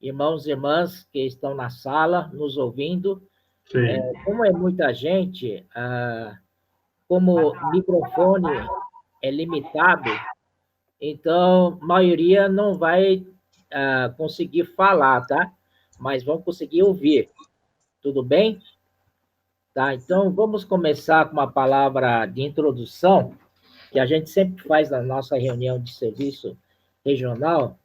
irmãos e irmãs que estão na sala nos ouvindo. Sim. Como é muita gente, como o microfone é limitado, então a maioria não vai conseguir falar, tá? Mas vão conseguir ouvir. Tudo bem? Tá, então vamos começar com uma palavra de introdução, que a gente sempre faz na nossa reunião de serviço regional,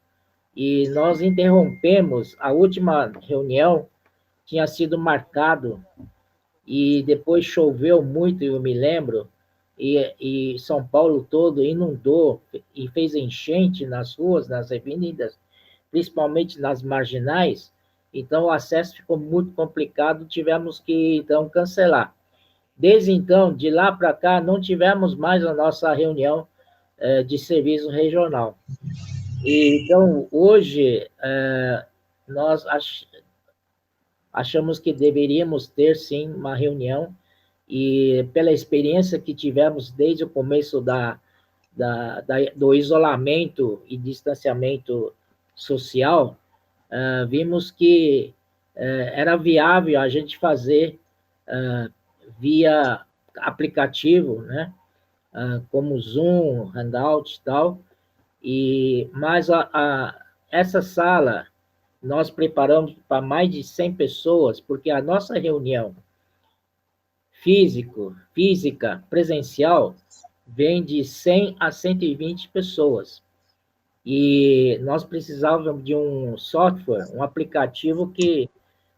e nós interrompemos a última reunião, tinha sido marcado, e depois choveu muito, eu me lembro, e São Paulo todo inundou e fez enchente nas ruas, nas avenidas, principalmente nas marginais, então o acesso ficou muito complicado, tivemos que então cancelar. Desde então, de lá para cá, não tivemos mais a nossa reunião de serviço regional. E, então, hoje, nós achamos que deveríamos ter, sim, uma reunião, e pela experiência que tivemos desde o começo do isolamento e distanciamento social, vimos que era viável a gente fazer via aplicativo, né? Como Zoom, Hangout e tal, mas essa sala nós preparamos para mais de 100 pessoas, porque a nossa reunião física, presencial, vem de 100 a 120 pessoas. E nós precisávamos de um software, um aplicativo que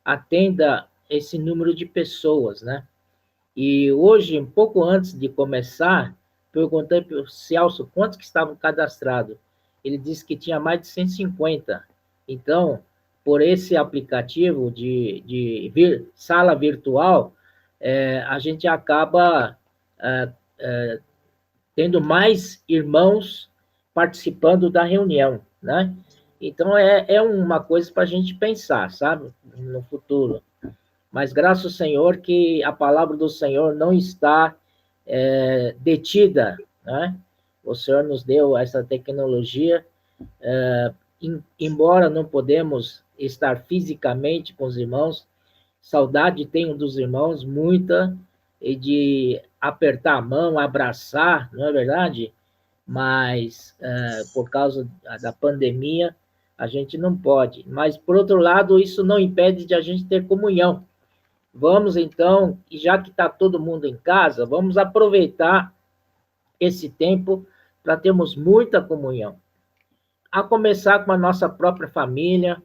atenda esse número de pessoas, né? E hoje, um pouco antes de começar, perguntei para o Celso quantos que estavam cadastrados. Ele disse que tinha mais de 150. Então, por esse aplicativo de sala virtual, a gente acaba tendo mais irmãos participando da reunião, né? Então, é uma coisa para a gente pensar, sabe? No futuro. Mas graças ao Senhor que a palavra do Senhor não está detida, né? O Senhor nos deu essa tecnologia, embora não podemos estar fisicamente com os irmãos, saudade tenho dos irmãos, muita, e de apertar a mão, abraçar, não é verdade? Mas por causa da pandemia, a gente não pode. Mas, por outro lado, isso não impede de a gente ter comunhão. Vamos, então, e já que está todo mundo em casa, vamos aproveitar esse tempo para termos muita comunhão. A começar com a nossa própria família,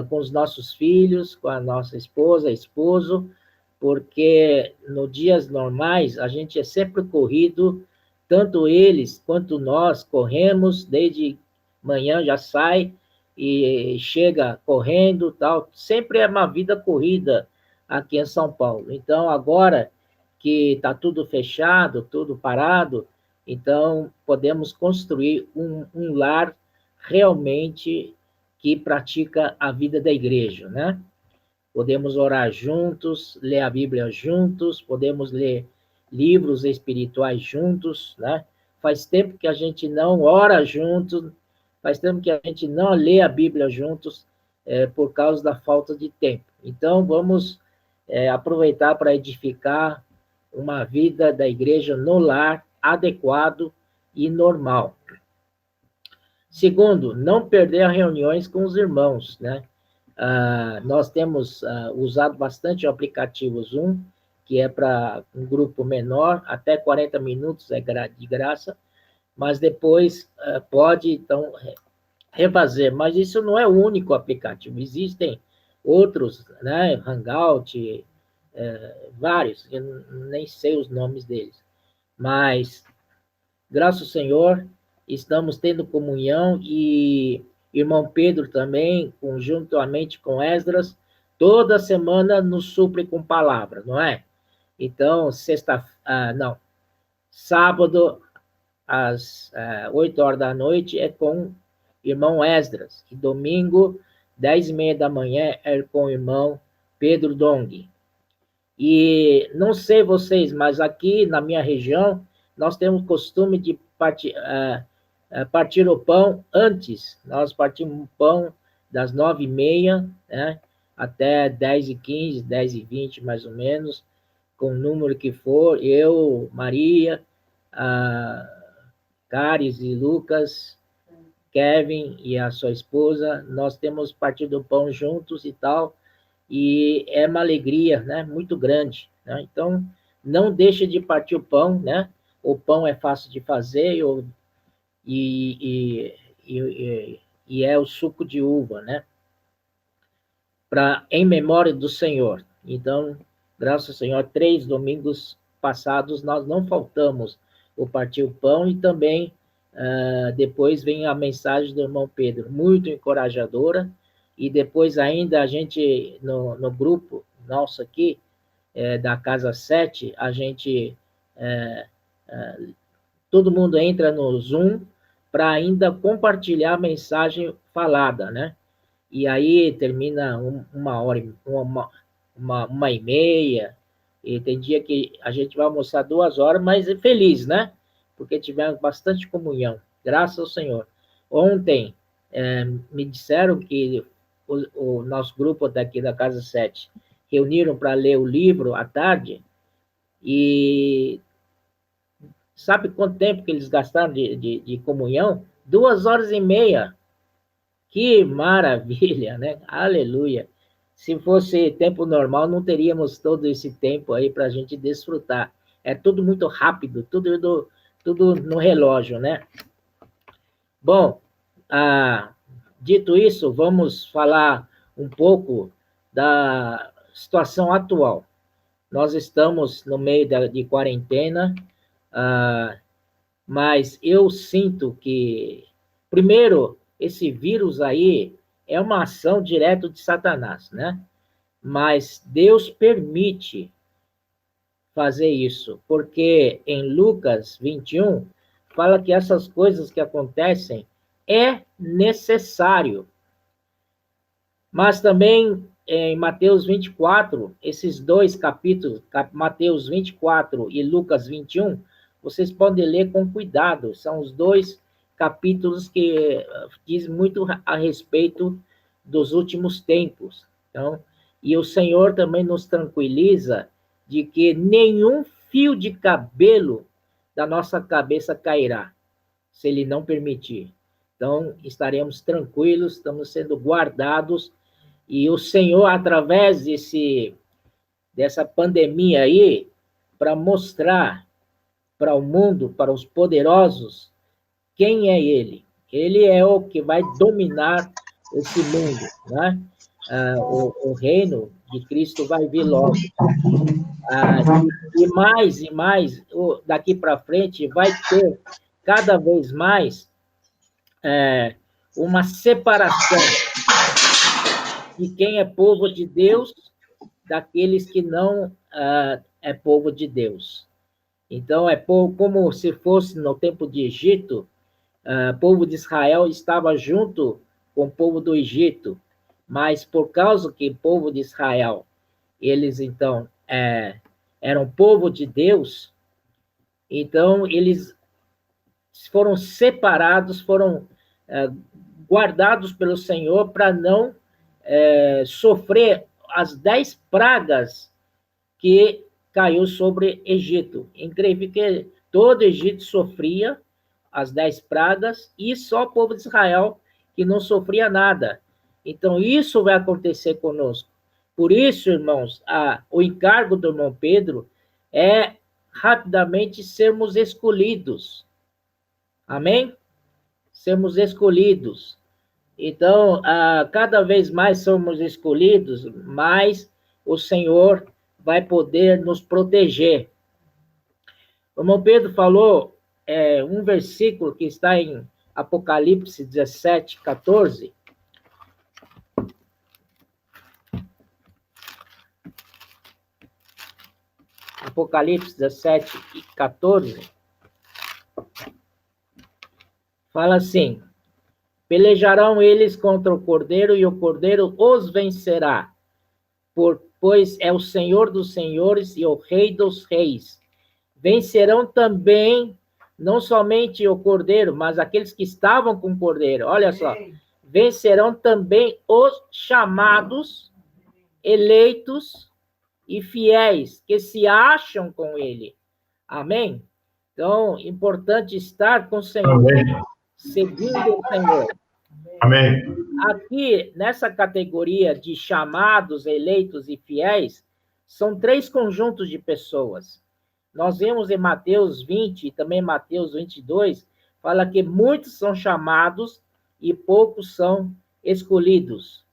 com os nossos filhos, com a nossa esposa, esposo, porque nos dias normais a gente é sempre corrido, tanto eles quanto nós corremos, desde manhã já sai e chega correndo, tal. Sempre é uma vida corrida aqui em São Paulo. Então, agora que está tudo fechado, tudo parado, então podemos construir um lar realmente que pratica a vida da igreja, né? Podemos orar juntos, ler a Bíblia juntos, podemos ler livros espirituais juntos, né? Faz tempo que a gente não ora juntos, faz tempo que a gente não lê a Bíblia juntos, por causa da falta de tempo. Então, vamos aproveitar para edificar uma vida da igreja no lar adequado e normal. Segundo, não perder as reuniões com os irmãos, né? Nós temos usado bastante o aplicativo Zoom, que é para um grupo menor, até 40 minutos é de graça, mas depois pode, então, refazer. Mas isso não é o único aplicativo, existem outros, né? Hangout, vários, eu nem sei os nomes deles, mas, graças ao Senhor, estamos tendo comunhão e irmão Pedro também, conjuntamente com Esdras, toda semana nos supre com palavra, não é? Então, sábado, às 8 horas da noite, é com irmão Esdras, e domingo, 10h30 da manhã, é com o irmão Pedro Dong. E não sei vocês, mas aqui na minha região, nós temos costume de partir o pão antes. Nós partimos o pão das 9h30, né, até 10h15, 10h20, mais ou menos, com o número que for, eu, Maria, a Caris e Lucas, Kevin e a sua esposa, nós temos partido do pão juntos e tal, e é uma alegria, né, muito grande, né? Então, não deixe de partir o pão, né? O pão é fácil de fazer e, e é o suco de uva, né? Em memória do Senhor. Então, graças ao Senhor, 3 domingos passados nós não faltamos o partir o pão e também depois vem a mensagem do irmão Pedro, muito encorajadora, e depois ainda a gente, no grupo nosso aqui, da Casa 7, a gente, todo mundo entra no Zoom para ainda compartilhar a mensagem falada, né? E aí termina 1h, 1h30, e tem dia que a gente vai almoçar 2 horas, mas é feliz, né? Porque tivemos bastante comunhão, graças ao Senhor. Ontem, me disseram que o nosso grupo daqui da Casa 7 reuniram para ler o livro à tarde, e sabe quanto tempo que eles gastaram de comunhão? 2h30. Que maravilha, né? Aleluia. Se fosse tempo normal, não teríamos todo esse tempo aí para a gente desfrutar. É tudo muito rápido, tudo no relógio, né? Bom, dito isso, vamos falar um pouco da situação atual. Nós estamos no meio de quarentena, mas eu sinto que, primeiro, esse vírus aí é uma ação direta de Satanás, né? Mas Deus permite fazer isso, porque em Lucas 21, fala que essas coisas que acontecem é necessário. Mas também em Mateus 24, esses 2 capítulos, Mateus 24 e Lucas 21, vocês podem ler com cuidado, são os 2 capítulos que diz muito a respeito dos últimos tempos. Então, e o Senhor também nos tranquiliza de que nenhum fio de cabelo da nossa cabeça cairá, se Ele não permitir. Então, estaremos tranquilos, estamos sendo guardados, e o Senhor, através dessa pandemia aí, para mostrar para o mundo, para os poderosos, quem é Ele. Ele é o que vai dominar esse mundo, né? O reino de Cristo vai vir logo. E mais, daqui para frente, vai ter cada vez mais uma separação de quem é povo de Deus daqueles que não é povo de Deus. Então, é como se fosse no tempo de Egito, o povo de Israel estava junto com o povo do Egito, mas por causa que o povo de Israel, eles então eram povo de Deus, então eles foram separados, foram guardados pelo Senhor para não sofrer as 10 pragas que caiu sobre Egito. Incrível que todo Egito sofria as 10 pragas e só o povo de Israel que não sofria nada. Então, isso vai acontecer conosco. Por isso, irmãos, o encargo do irmão Pedro é rapidamente sermos escolhidos. Amém? Sermos escolhidos. Então, cada vez mais somos escolhidos, mais o Senhor vai poder nos proteger. O irmão Pedro falou um versículo que está em Apocalipse 17, 14. Apocalipse 17, 14. Fala assim: pelejarão eles contra o Cordeiro, e o Cordeiro os vencerá, pois é o Senhor dos senhores e o Rei dos reis. Vencerão também, não somente o Cordeiro, mas aqueles que estavam com o Cordeiro. Olha só, vencerão também os chamados, eleitos e fiéis que se acham com ele. Amém? Então, importante estar com o Senhor, Amém. seguindo o Senhor. Amém. Aqui, nessa categoria de chamados, eleitos e fiéis, são 3 conjuntos de pessoas. Nós vemos em Mateus 20 e também Mateus 22, fala que muitos são chamados e poucos são escolhidos.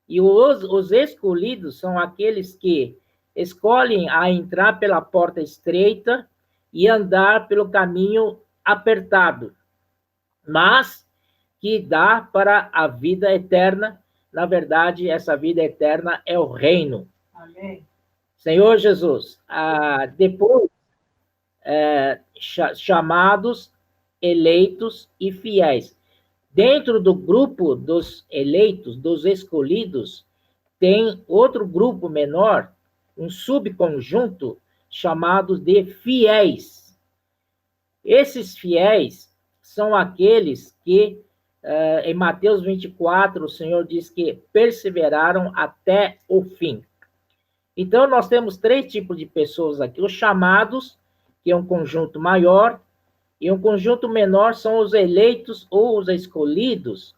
E os escolhidos são aqueles que escolhem a entrar pela porta estreita e andar pelo caminho apertado, mas que dá para a vida eterna. Na verdade, essa vida eterna é o reino. Amém. Senhor Jesus, depois, chamados, eleitos e fiéis. Dentro do grupo dos eleitos, dos escolhidos, tem outro grupo menor, um subconjunto, chamado de fiéis. Esses fiéis são aqueles que, em Mateus 24, o Senhor diz que perseveraram até o fim. Então, nós temos 3 tipos de pessoas aqui. Os chamados, que é um conjunto maior, e um conjunto menor são os eleitos ou os escolhidos,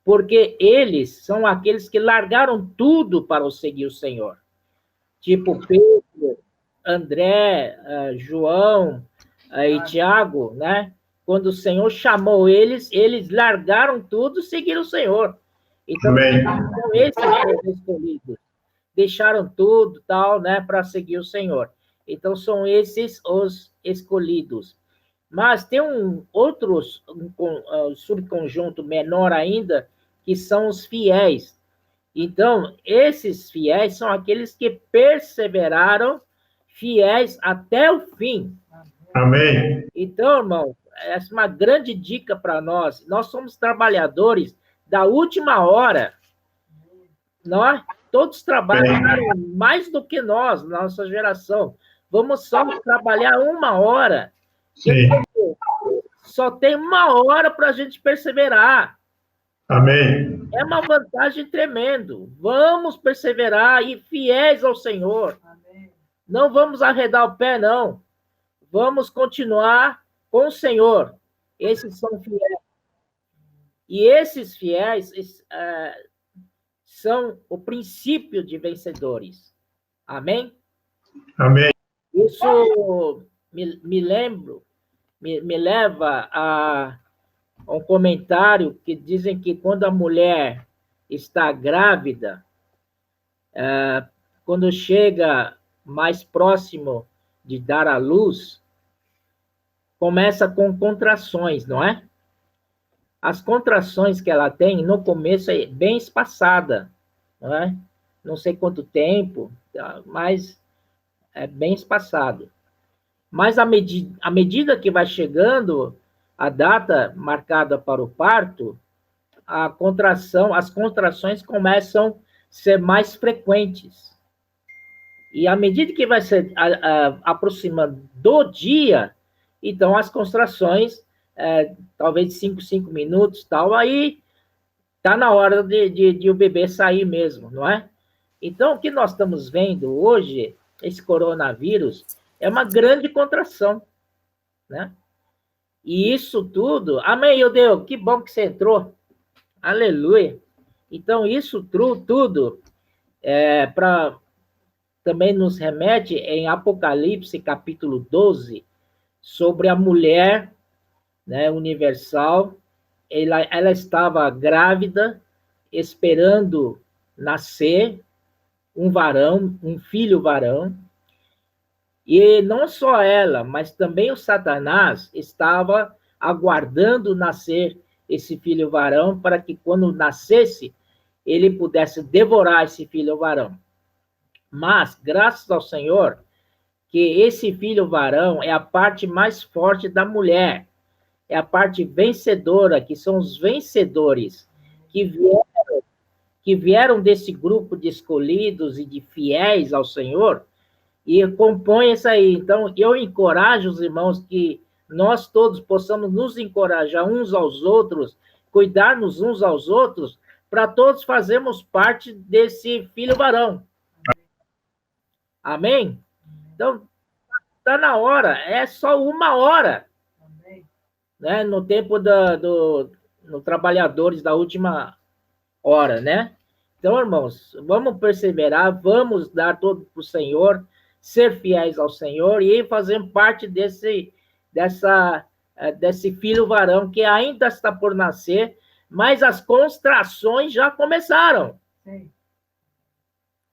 porque eles são aqueles que largaram tudo para seguir o Senhor. Tipo Pedro, André, João e Tiago, né? Quando o Senhor chamou eles, eles largaram tudo e seguiram o Senhor. Então, são esses os escolhidos. Deixaram tudo, tal, né, para seguir o Senhor. Então, são esses os escolhidos. Mas tem outro subconjunto menor ainda, que são os fiéis. Então, esses fiéis são aqueles que perseveraram fiéis até o fim. Amém. Então, irmão, essa é uma grande dica para nós. Nós somos trabalhadores da última hora. Nós todos trabalham mais do que nós, nossa geração. Vamos só trabalhar 1 hora. Sim. Só tem 1 hora para a gente perseverar. Amém. É uma vantagem tremenda. Vamos perseverar e fiéis ao Senhor. Amém. Não vamos arredar o pé, não. Vamos continuar com o Senhor. Esses são fiéis. E esses fiéis são o princípio de vencedores. Amém? Amém. Isso me leva a um comentário que dizem que quando a mulher está grávida, quando chega mais próximo de dar à luz, começa com contrações, não é? As contrações que ela tem, no começo, é bem espaçada, não é? Não sei quanto tempo, mas é bem espaçado. Mas à medida que vai chegando a data marcada para o parto, as contrações começam a ser mais frequentes. E à medida que vai se aproximando do dia, então as contrações, talvez 5 minutos, tal, aí está na hora de o bebê sair mesmo, não é? Então, o que nós estamos vendo hoje, esse coronavírus, é uma grande contração, né? E isso tudo... Amém, Eudeu, que bom que você entrou. Aleluia. Então, isso tudo também nos remete em Apocalipse, capítulo 12, sobre a mulher, né, universal. Ela estava grávida, esperando nascer um varão, um filho varão. E não só ela, mas também o Satanás estava aguardando nascer esse filho varão para que quando nascesse, ele pudesse devorar esse filho varão. Mas, graças ao Senhor, que esse filho varão é a parte mais forte da mulher, é a parte vencedora, que são os vencedores que vieram desse grupo de escolhidos e de fiéis ao Senhor, e compõe isso aí. Então, eu encorajo os irmãos que nós todos possamos nos encorajar uns aos outros cuidarmos uns aos outros, para todos fazermos parte desse filho varão. Amém? Então, está na hora, é só 1 hora. Né? No tempo no Trabalhadores da Última Hora, né? Então, irmãos, vamos perseverar, vamos dar tudo para o Senhor, ser fiéis ao Senhor e fazer parte desse filho varão que ainda está por nascer, mas as contrações já começaram. Sim.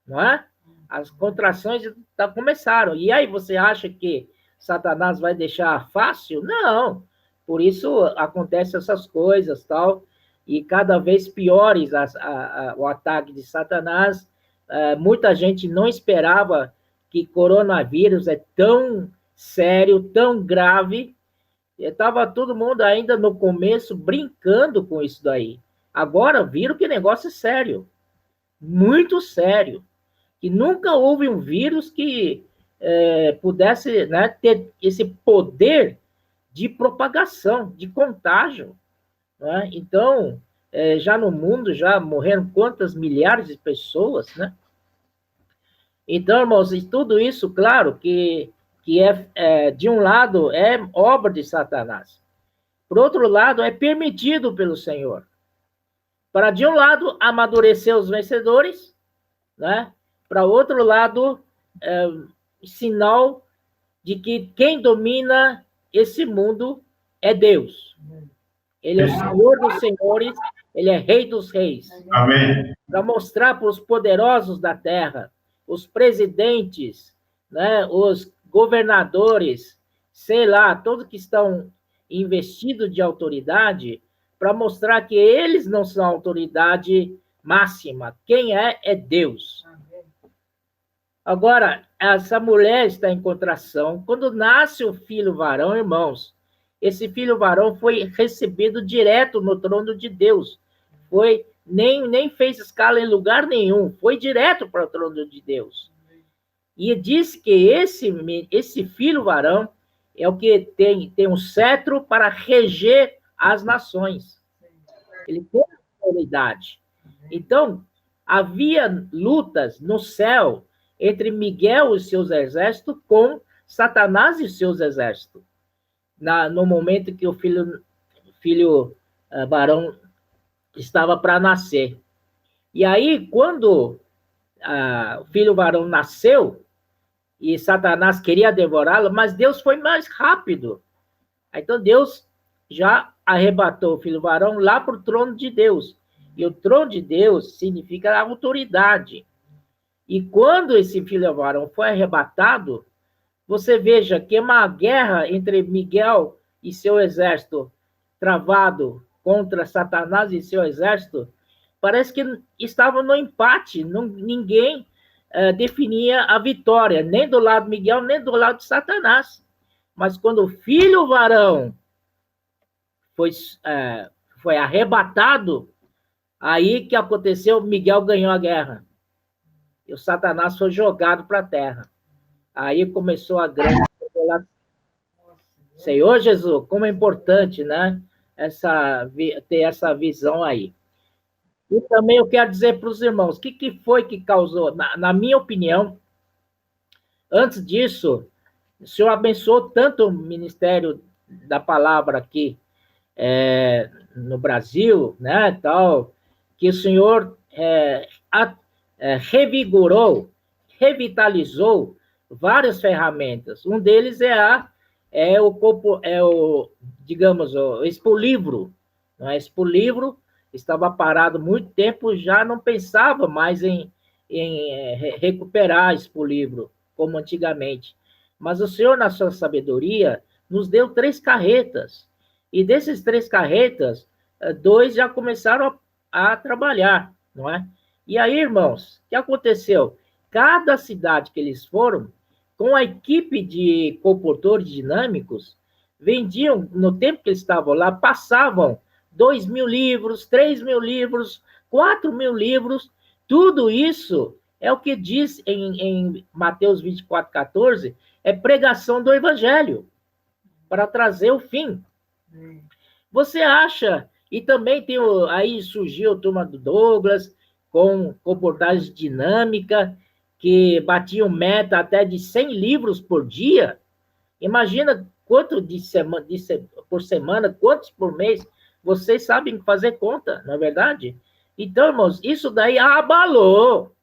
Não é? As contrações já começaram. E aí você acha que Satanás vai deixar fácil? Não. Por isso acontecem essas coisas, tal, e cada vez piores o ataque de Satanás. Muita gente não esperava que coronavírus é tão sério, tão grave. Estava todo mundo ainda no começo brincando com isso daí. Agora viram que o negócio é sério, muito sério. Que nunca houve um vírus que pudesse, né, ter esse poder de propagação, de contágio. Né? Então, já no mundo, já morreram quantas milhares de pessoas, né? Então, irmãos, e tudo isso, claro, que de um lado, é obra de Satanás. Por outro lado, é permitido pelo Senhor. Para, de um lado, amadurecer os vencedores, né? Para outro lado, sinal de que quem domina esse mundo é Deus. Ele é o Senhor dos senhores, ele é Rei dos reis. Amém. Para mostrar para os poderosos da terra, os presidentes, né, os governadores, sei lá, todos que estão investidos de autoridade, para mostrar que eles não são autoridade máxima. Quem é Deus. Agora, essa mulher está em contração. Quando nasce o filho varão, irmãos, esse filho varão foi recebido direto no trono de Deus. Nem fez escala em lugar nenhum. Foi direto para o trono de Deus. E diz que esse filho varão é o que tem um cetro para reger as nações. Ele tem autoridade. Então, havia lutas no céu entre Miguel e seus exércitos com Satanás e seus exércitos. No momento que o filho varão estava para nascer. E aí, quando o filho varão nasceu, e Satanás queria devorá-lo, mas Deus foi mais rápido. Então, Deus já arrebatou o filho varão lá para o trono de Deus. E o trono de Deus significa a autoridade. E quando esse filho varão foi arrebatado, você veja que uma guerra entre Miguel e seu exército travado contra Satanás e seu exército, parece que estavam no empate, ninguém definia a vitória, nem do lado de Miguel, nem do lado de Satanás. Mas quando o filho varão foi arrebatado, aí que aconteceu, Miguel ganhou a guerra. E o Satanás foi jogado para a terra. Aí começou a grande revelação. Senhor Jesus, como é importante, né? Ter essa visão aí. E também eu quero dizer para os irmãos, o que foi que causou? Na minha opinião, antes disso, o Senhor abençoou tanto o ministério da palavra aqui no Brasil, né, tal, que o Senhor revigorou, revitalizou várias ferramentas. Um deles é o Expolivro. O Expolivro estava parado muito tempo, já não pensava mais em recuperar Expolivro, como antigamente. Mas o Senhor, na sua sabedoria, nos deu 3 carretas. E desses 3 carretas, 2 já começaram a trabalhar, não é? E aí, irmãos, o que aconteceu? Cada cidade que eles foram, com a equipe de comportores dinâmicos, vendiam, no tempo que eles estavam lá, passavam 2.000 livros, 3.000 livros, 4.000 livros. Tudo isso é o que diz em Mateus 24:14, é pregação do evangelho, para trazer o fim. Você acha, E também tem aí surgiu a turma do Douglas, com reportagem dinâmica, que batiam meta até de 100 livros por dia. Imagina quanto por semana, quantos por mês, vocês sabem fazer conta, não é verdade? Então, irmãos, isso daí abalou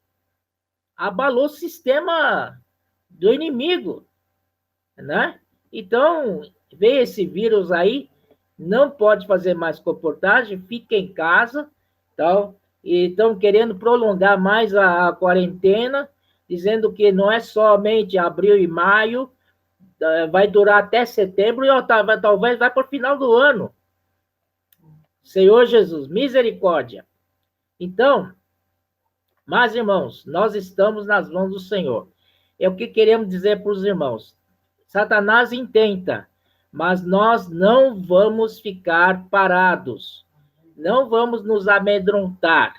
o sistema do inimigo, né? Então, veio esse vírus aí, não pode fazer mais reportagem, fica em casa, tal, e estão querendo prolongar mais a quarentena, dizendo que não é somente abril e maio, vai durar até setembro e talvez vai para o final do ano. Senhor Jesus, misericórdia. Então, mas, irmãos, nós estamos nas mãos do Senhor. É o que queremos dizer para os irmãos. Satanás intenta, mas nós não vamos ficar parados. Não vamos nos amedrontar,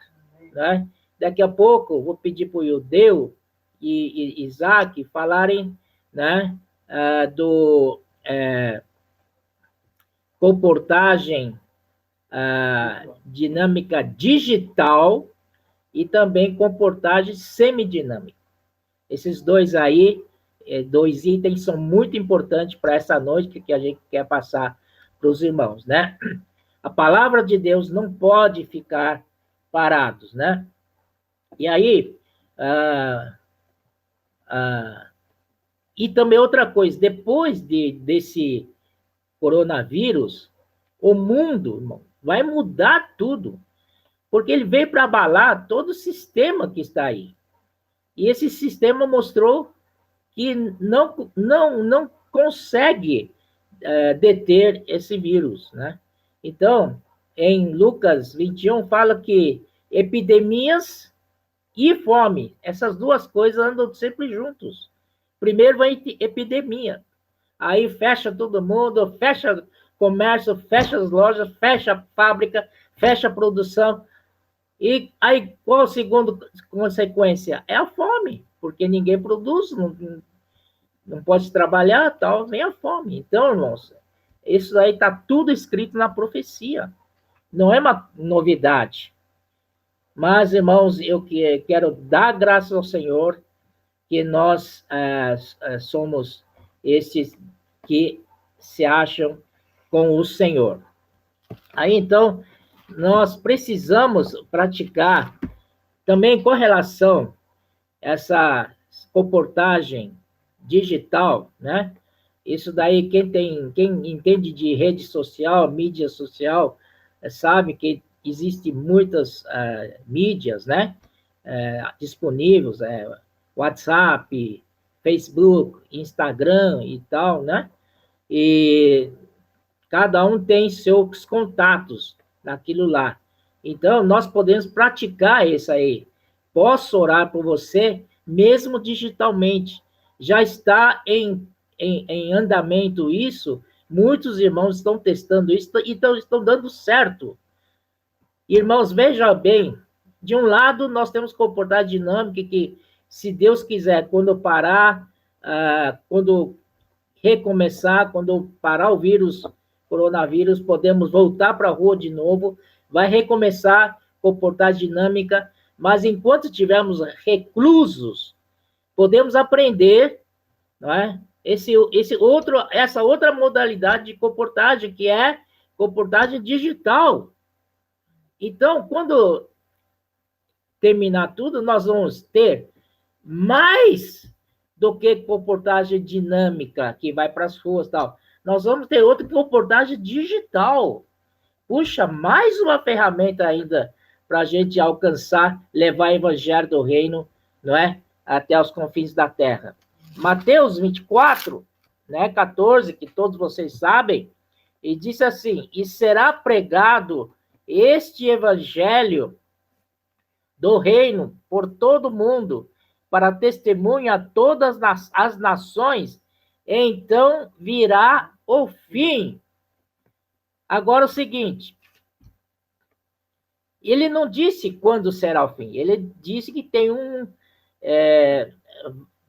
né? Daqui a pouco, vou pedir para o Ildeu e Isaac falarem, né, do comportagem dinâmica digital e também comportagem semidinâmica. Esses dois aí, dois itens são muito importantes para essa noite que a gente quer passar para os irmãos, né? A palavra de Deus não pode ficar parados, né? E aí, e também outra coisa, depois desse coronavírus, o mundo, irmão, vai mudar tudo, porque ele veio para abalar todo o sistema que está aí. E esse sistema mostrou que não consegue deter esse vírus, né? Então, em Lucas 21, fala que epidemias e fome, essas duas coisas andam sempre juntos. Primeiro vem epidemia, aí fecha todo mundo, fecha comércio, fecha as lojas, fecha a fábrica, fecha a produção. E aí, qual a segunda consequência? É a fome, porque ninguém produz, não pode trabalhar, tal, vem a fome. Então, irmãos, isso aí está tudo escrito na profecia. Não é uma novidade. Mas, irmãos, eu quero dar graças ao Senhor que nós somos esses que se acham com o Senhor. Aí, então, nós precisamos praticar também com relação a essa comportagem digital, né? Isso daí, quem entende de rede social, mídia social, sabe que existe muitas mídias, né? Disponíveis, WhatsApp, Facebook, Instagram e tal, né? E cada um tem seus contatos naquilo lá. Então, nós podemos praticar isso aí. Posso orar por você, mesmo digitalmente. Já está em andamento isso. Muitos irmãos estão testando isso e estão dando certo. Irmãos, veja bem. De um lado, nós temos comportagem dinâmica que, se Deus quiser, quando parar, quando recomeçar, quando parar o coronavírus, podemos voltar para a rua de novo, vai recomeçar comportagem dinâmica, mas enquanto estivermos reclusos, podemos aprender, não é? Essa outra modalidade de comportagem, que é comportagem digital. Então, quando terminar tudo, nós vamos ter mais do que comportagem dinâmica, que vai para as ruas e tal. Nós vamos ter outra comportagem digital. Puxa, mais uma ferramenta ainda para a gente alcançar, levar o evangelho do reino, não é? Até os confins da terra. Mateus 24, né, 14, que todos vocês sabem, e disse assim: e será pregado este evangelho do reino por todo mundo, para testemunha a todas as nações, então virá o fim. Agora o seguinte, ele não disse quando será o fim, ele disse que tem um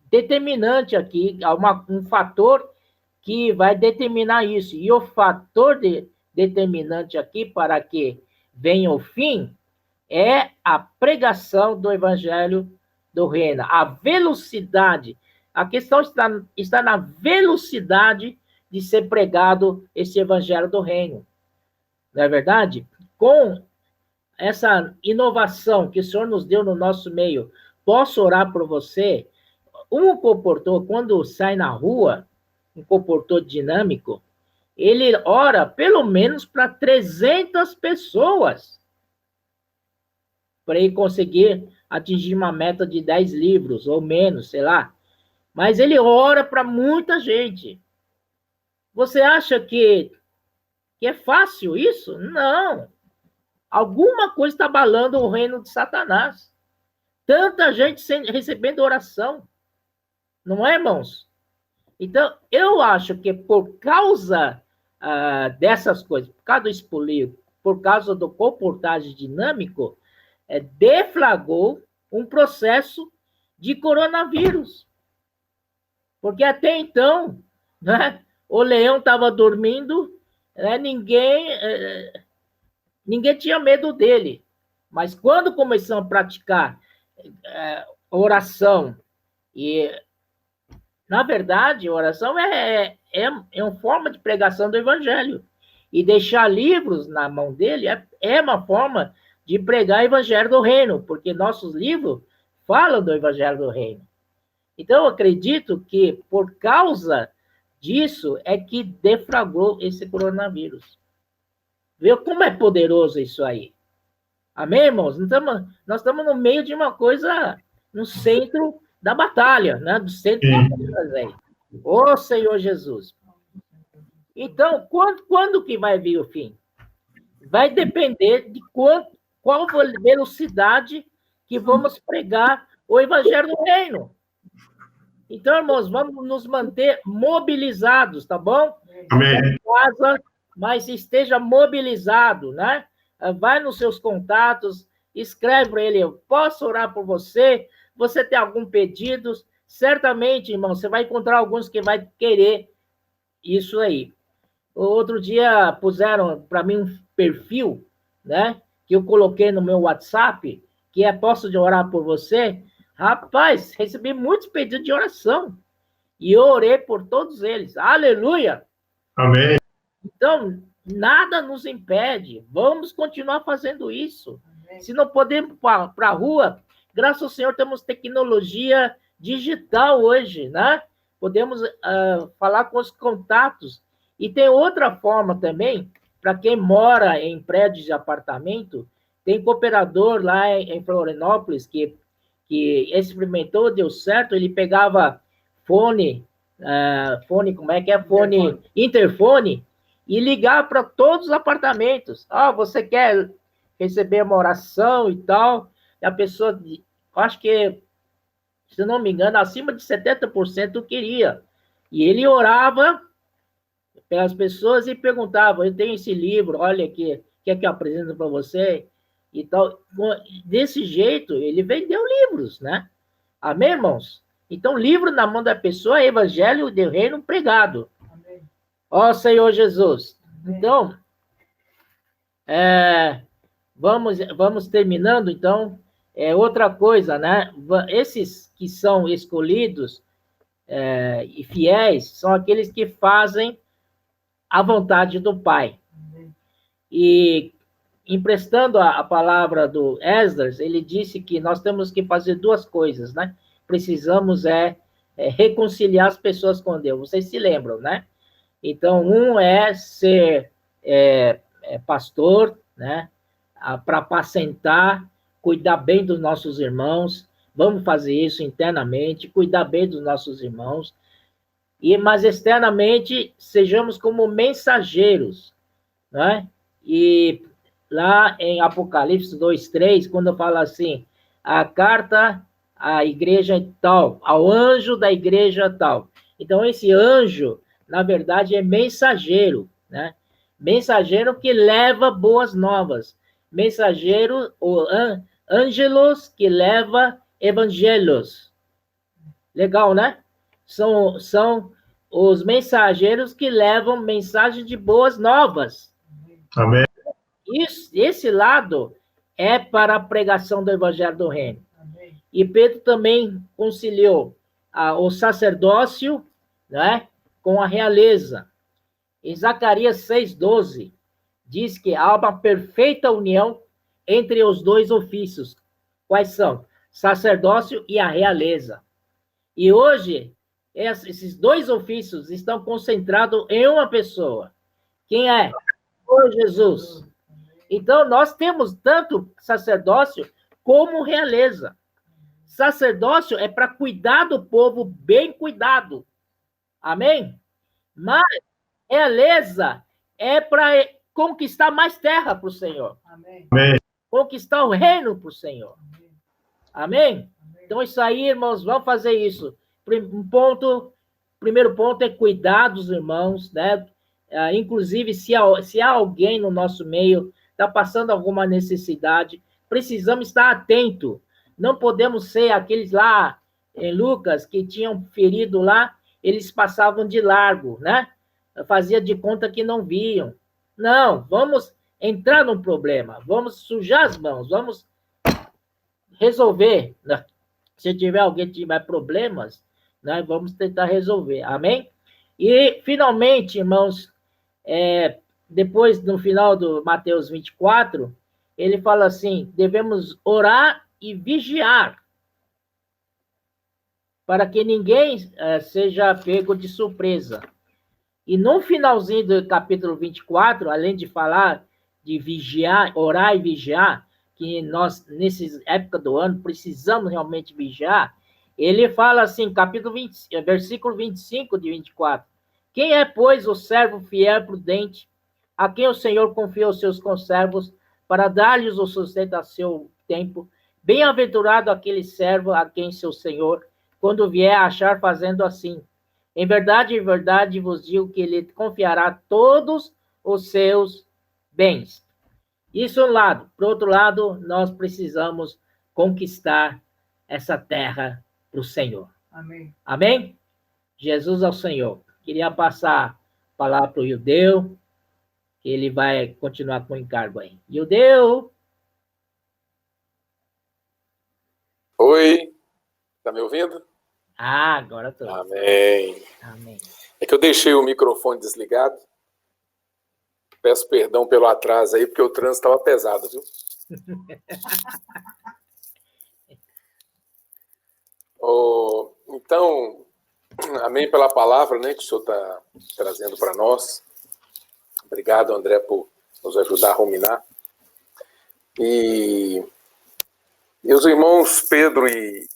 determinante aqui, um fator que vai determinar isso, e o fator determinante aqui para que venha o fim é a pregação do evangelho do reino, a velocidade. A questão está na velocidade de ser pregado esse evangelho do reino. Não é verdade? Com essa inovação que o Senhor nos deu no nosso meio, posso orar por você? Um comportor, quando sai na rua, um comportor dinâmico, ele ora pelo menos para 300 pessoas para ele conseguir atingir uma meta de 10 livros ou menos, sei lá. Mas ele ora para muita gente. Você acha que é fácil isso? Não. Alguma coisa está abalando o reino de Satanás. Tanta gente recebendo oração. Não é, irmãos? Então, eu acho que por causa dessas coisas, por causa do espolio, por causa do comportagem dinâmico, deflagrou um processo de coronavírus. Porque até então, né, o leão estava dormindo, né, ninguém tinha medo dele. Mas quando começamos a praticar oração, e, na verdade, oração é uma forma de pregação do evangelho. E deixar livros na mão dele é uma forma de pregar o evangelho do reino, porque nossos livros falam do evangelho do reino. Então, eu acredito que, por causa disso, é que deflagrou esse coronavírus. Viu como é poderoso isso aí? Amém, irmãos? Nós estamos no meio de uma coisa, no centro da batalha, né? Do centro da batalha. Ô Senhor Jesus. Então, quando que vai vir o fim? Vai depender de qual velocidade que vamos pregar o evangelho do reino. Então, irmãos, vamos nos manter mobilizados, tá bom? Amém. Casa, mas esteja mobilizado, né? Vai nos seus contatos, escreve para ele, eu posso orar por você? Você tem algum pedido? Certamente, irmão, você vai encontrar alguns que vai querer isso aí. Outro dia puseram para mim um perfil, né? Que eu coloquei no meu WhatsApp, que é posso de orar por você? Rapaz, recebi muitos pedidos de oração. E eu orei por todos eles. Aleluia! Amém. Então, nada nos impede. Vamos continuar fazendo isso. Amém. Se não podemos para a rua, graças ao Senhor, temos tecnologia digital hoje, né? Podemos falar com os contatos. E tem outra forma também, para quem mora em prédios de apartamento, tem cooperador lá em Florianópolis que experimentou, deu certo, ele pegava fone, como é que é? Fone, interfone, e ligava para todos os apartamentos. Você quer receber uma oração e tal? E a pessoa, acho que, se não me engano, acima de 70% queria. E ele orava pelas pessoas e perguntava, eu tenho esse livro, olha aqui, quer que eu apresente para você? E tal. Desse jeito, ele vendeu livros, né? Amém, irmãos? Então, livro na mão da pessoa é evangelho do reino pregado. Amém. Ó Senhor Jesus. Amém. Então, vamos terminando, então. Outra coisa, né? Esses que são escolhidos e fiéis são aqueles que fazem a vontade do Pai. Amém. E emprestando a palavra do Esdras, ele disse que nós temos que fazer duas coisas, né? Precisamos reconciliar as pessoas com Deus. Vocês se lembram, né? Então, um é ser pastor, né? Para apacentar, cuidar bem dos nossos irmãos. Vamos fazer isso internamente, cuidar bem dos nossos irmãos. Mas externamente, sejamos como mensageiros, né? E lá em Apocalipse 2:3, quando fala assim, a carta à igreja tal, ao anjo da igreja tal. Então, esse anjo, na verdade, é mensageiro, né? Mensageiro que leva boas novas. Mensageiro, ou ângelos, que leva evangelhos. Legal, né? São os mensageiros que levam mensagem de boas novas. Amém. Esse lado é para a pregação do Evangelho do Reino. E Pedro também conciliou o sacerdócio, né, com a realeza. Em Zacarias 6,12, diz que há uma perfeita união entre os dois ofícios. Quais são? Sacerdócio e a realeza. E hoje, esses dois ofícios estão concentrados em uma pessoa. Quem é? O Jesus. Então, nós temos tanto sacerdócio como realeza. Sacerdócio é para cuidar do povo bem cuidado. Amém? Mas realeza é para conquistar mais terra para o Senhor. Amém. Conquistar o reino para o Senhor. Amém? Então, isso aí, irmãos, vamos fazer isso. Primeiro ponto é cuidar dos irmãos, né? Inclusive, se há alguém no nosso meio está passando alguma necessidade, precisamos estar atento. Não podemos ser aqueles lá em Lucas que tinham ferido lá, eles passavam de largo, né? Fazia de conta que não viam. Não, vamos entrar num problema, vamos sujar as mãos, vamos resolver. Se tiver alguém que tiver problemas, nós vamos tentar resolver. Amém? E, finalmente, irmãos, depois, no final do Mateus 24, ele fala assim, devemos orar e vigiar, para que ninguém seja pego de surpresa. E no finalzinho do capítulo 24, além de falar de vigiar, orar e vigiar, que nós, nessa época do ano, precisamos realmente vigiar, ele fala assim, versículo 25 de 24, quem é, pois, o servo fiel e prudente, a quem o Senhor confia os seus conservos, para dar-lhes o sustento a seu tempo? Bem-aventurado aquele servo a quem seu Senhor, quando vier achar fazendo assim. Em verdade vos digo que ele confiará todos os seus bens. Isso é um lado. Por outro lado, nós precisamos conquistar essa terra para o Senhor. Amém. Amém? Jesus é o Senhor. Queria passar a palavra para o Judeu, que ele vai continuar com o encargo aí. Judeu! Oi, tá me ouvindo? Agora estou. Amém. Amém. É que eu deixei o microfone desligado. Peço perdão pelo atraso aí, porque o trânsito estava pesado, viu? Então, amém pela palavra, né, que o senhor está trazendo para nós. Obrigado, André, por nos ajudar a ruminar. E os irmãos Pedro e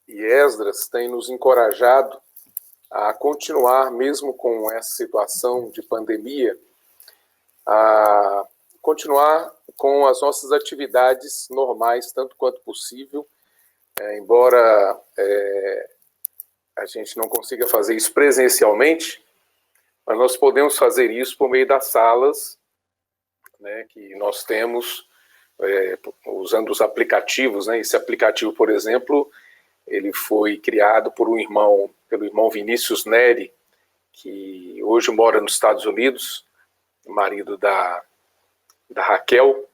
Esdras têm nos encorajado a continuar, mesmo com essa situação de pandemia, a continuar com as nossas atividades normais, tanto quanto possível, embora a gente não consiga fazer isso presencialmente, mas nós podemos fazer isso por meio das salas, né, que nós temos, usando os aplicativos, né? Esse aplicativo, por exemplo, ele foi criado pelo irmão Vinícius Neri, que hoje mora nos Estados Unidos, marido da Raquel,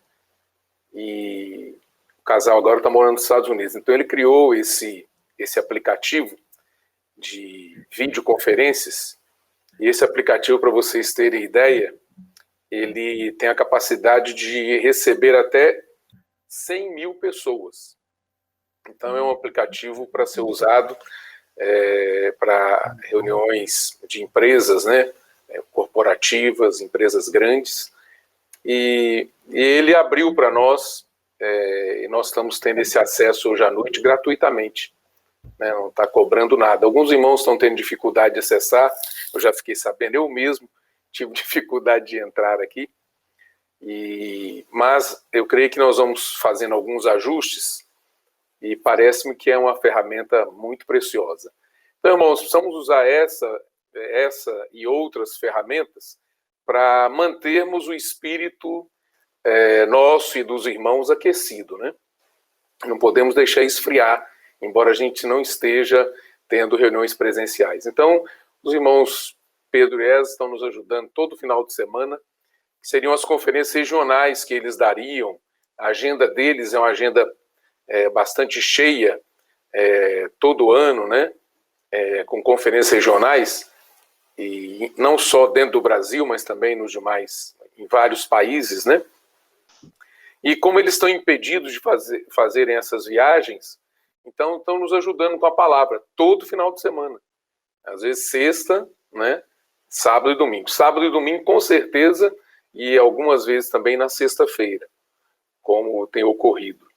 e o casal agora está morando nos Estados Unidos. Então ele criou esse aplicativo de videoconferências, e esse aplicativo, para vocês terem ideia, ele tem a capacidade de receber até 100 mil pessoas. Então é um aplicativo para ser usado para reuniões de empresas, né, corporativas, empresas grandes, e ele abriu para nós, e nós estamos tendo esse acesso hoje à noite gratuitamente, né, não está cobrando nada. Alguns irmãos estão tendo dificuldade de acessar, eu já fiquei sabendo, eu mesmo tive dificuldade de entrar aqui, mas eu creio que nós vamos fazendo alguns ajustes, e parece-me que é uma ferramenta muito preciosa. Então, irmãos, precisamos usar essa e outras ferramentas para mantermos o espírito nosso e dos irmãos aquecido, né? Não podemos deixar esfriar, embora a gente não esteja tendo reuniões presenciais. Então, os irmãos Pedro e Esdras estão nos ajudando todo final de semana seriam as conferências regionais que eles dariam. A agenda deles é uma agenda bastante cheia, todo ano, né? Com conferências regionais, e não só dentro do Brasil, mas também em vários países, né? E como eles estão impedidos de fazerem essas viagens, então estão nos ajudando com a palavra todo final de semana. Às vezes sexta, né? Sábado e domingo. Sábado e domingo, com certeza, e algumas vezes também na sexta-feira, como tem ocorrido.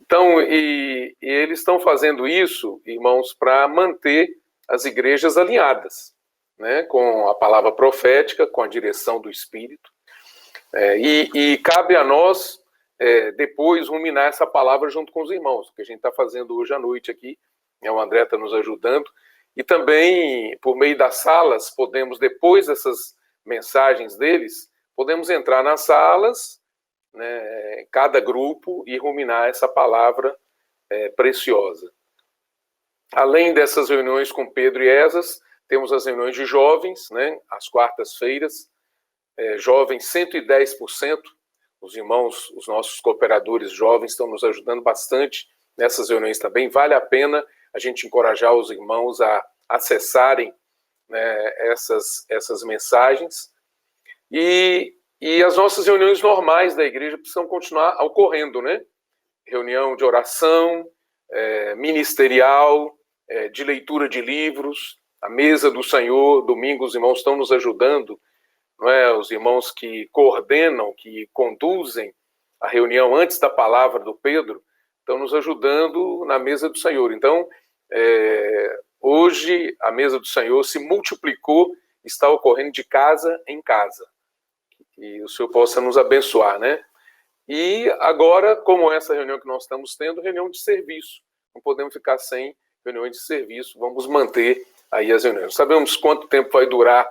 Então, e eles estão fazendo isso, irmãos, para manter as igrejas alinhadas, né? Com a palavra profética, com a direção do Espírito. E cabe a nós, depois, ruminar essa palavra junto com os irmãos, o que a gente está fazendo hoje à noite aqui, o André está nos ajudando, e também, por meio das salas, podemos, depois dessas mensagens deles, podemos entrar nas salas, né, cada grupo, e ruminar essa palavra preciosa. Além dessas reuniões com Pedro e Esdras, temos as reuniões de jovens, né, às quartas-feiras, jovens 110%, os irmãos, os nossos cooperadores jovens estão nos ajudando bastante nessas reuniões também. Vale a pena a gente encorajar os irmãos a acessarem, né, essas mensagens. E as nossas reuniões normais da igreja precisam continuar ocorrendo, né? Reunião de oração, ministerial, de leitura de livros, a mesa do Senhor. Domingo os irmãos estão nos ajudando, não é? Os irmãos que coordenam, que conduzem a reunião antes da palavra do Pedro, estão nos ajudando na mesa do Senhor. Então, hoje a mesa do Senhor se multiplicou, está ocorrendo de casa em casa. E o Senhor possa nos abençoar, né? E agora, como essa reunião que nós estamos tendo, reunião de serviço. Não podemos ficar sem reuniões de serviço, vamos manter aí as reuniões. Não sabemos quanto tempo vai durar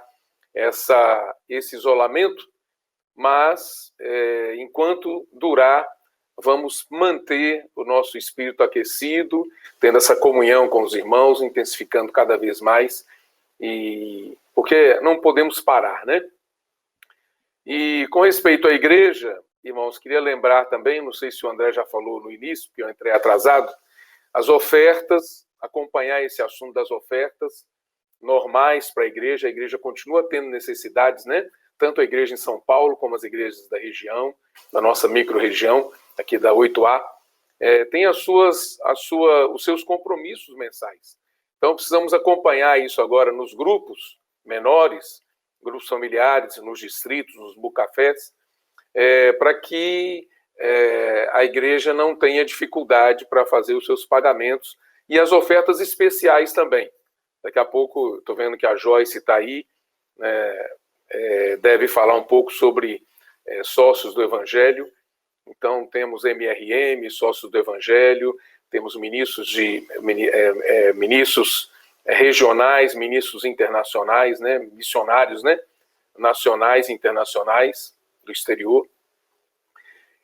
esse isolamento, mas enquanto durar, vamos manter o nosso espírito aquecido, tendo essa comunhão com os irmãos, intensificando cada vez mais, porque não podemos parar, né? E com respeito à igreja, irmãos, queria lembrar também, não sei se o André já falou no início, porque eu entrei atrasado, as ofertas, acompanhar esse assunto das ofertas normais para a igreja continua tendo necessidades, né? Tanto a igreja em São Paulo, como as igrejas da região, da nossa micro-região, aqui da 8A, tem os seus compromissos mensais. Então, precisamos acompanhar isso agora nos grupos menores, grupos familiares, nos distritos, nos bucafés, para que a igreja não tenha dificuldade para fazer os seus pagamentos e as ofertas especiais também. Daqui a pouco, estou vendo que a Joyce está aí, deve falar um pouco sobre sócios do Evangelho. Então, temos MRM, sócios do Evangelho, temos ministros regionais, ministros internacionais, né, missionários, né, nacionais e internacionais do exterior.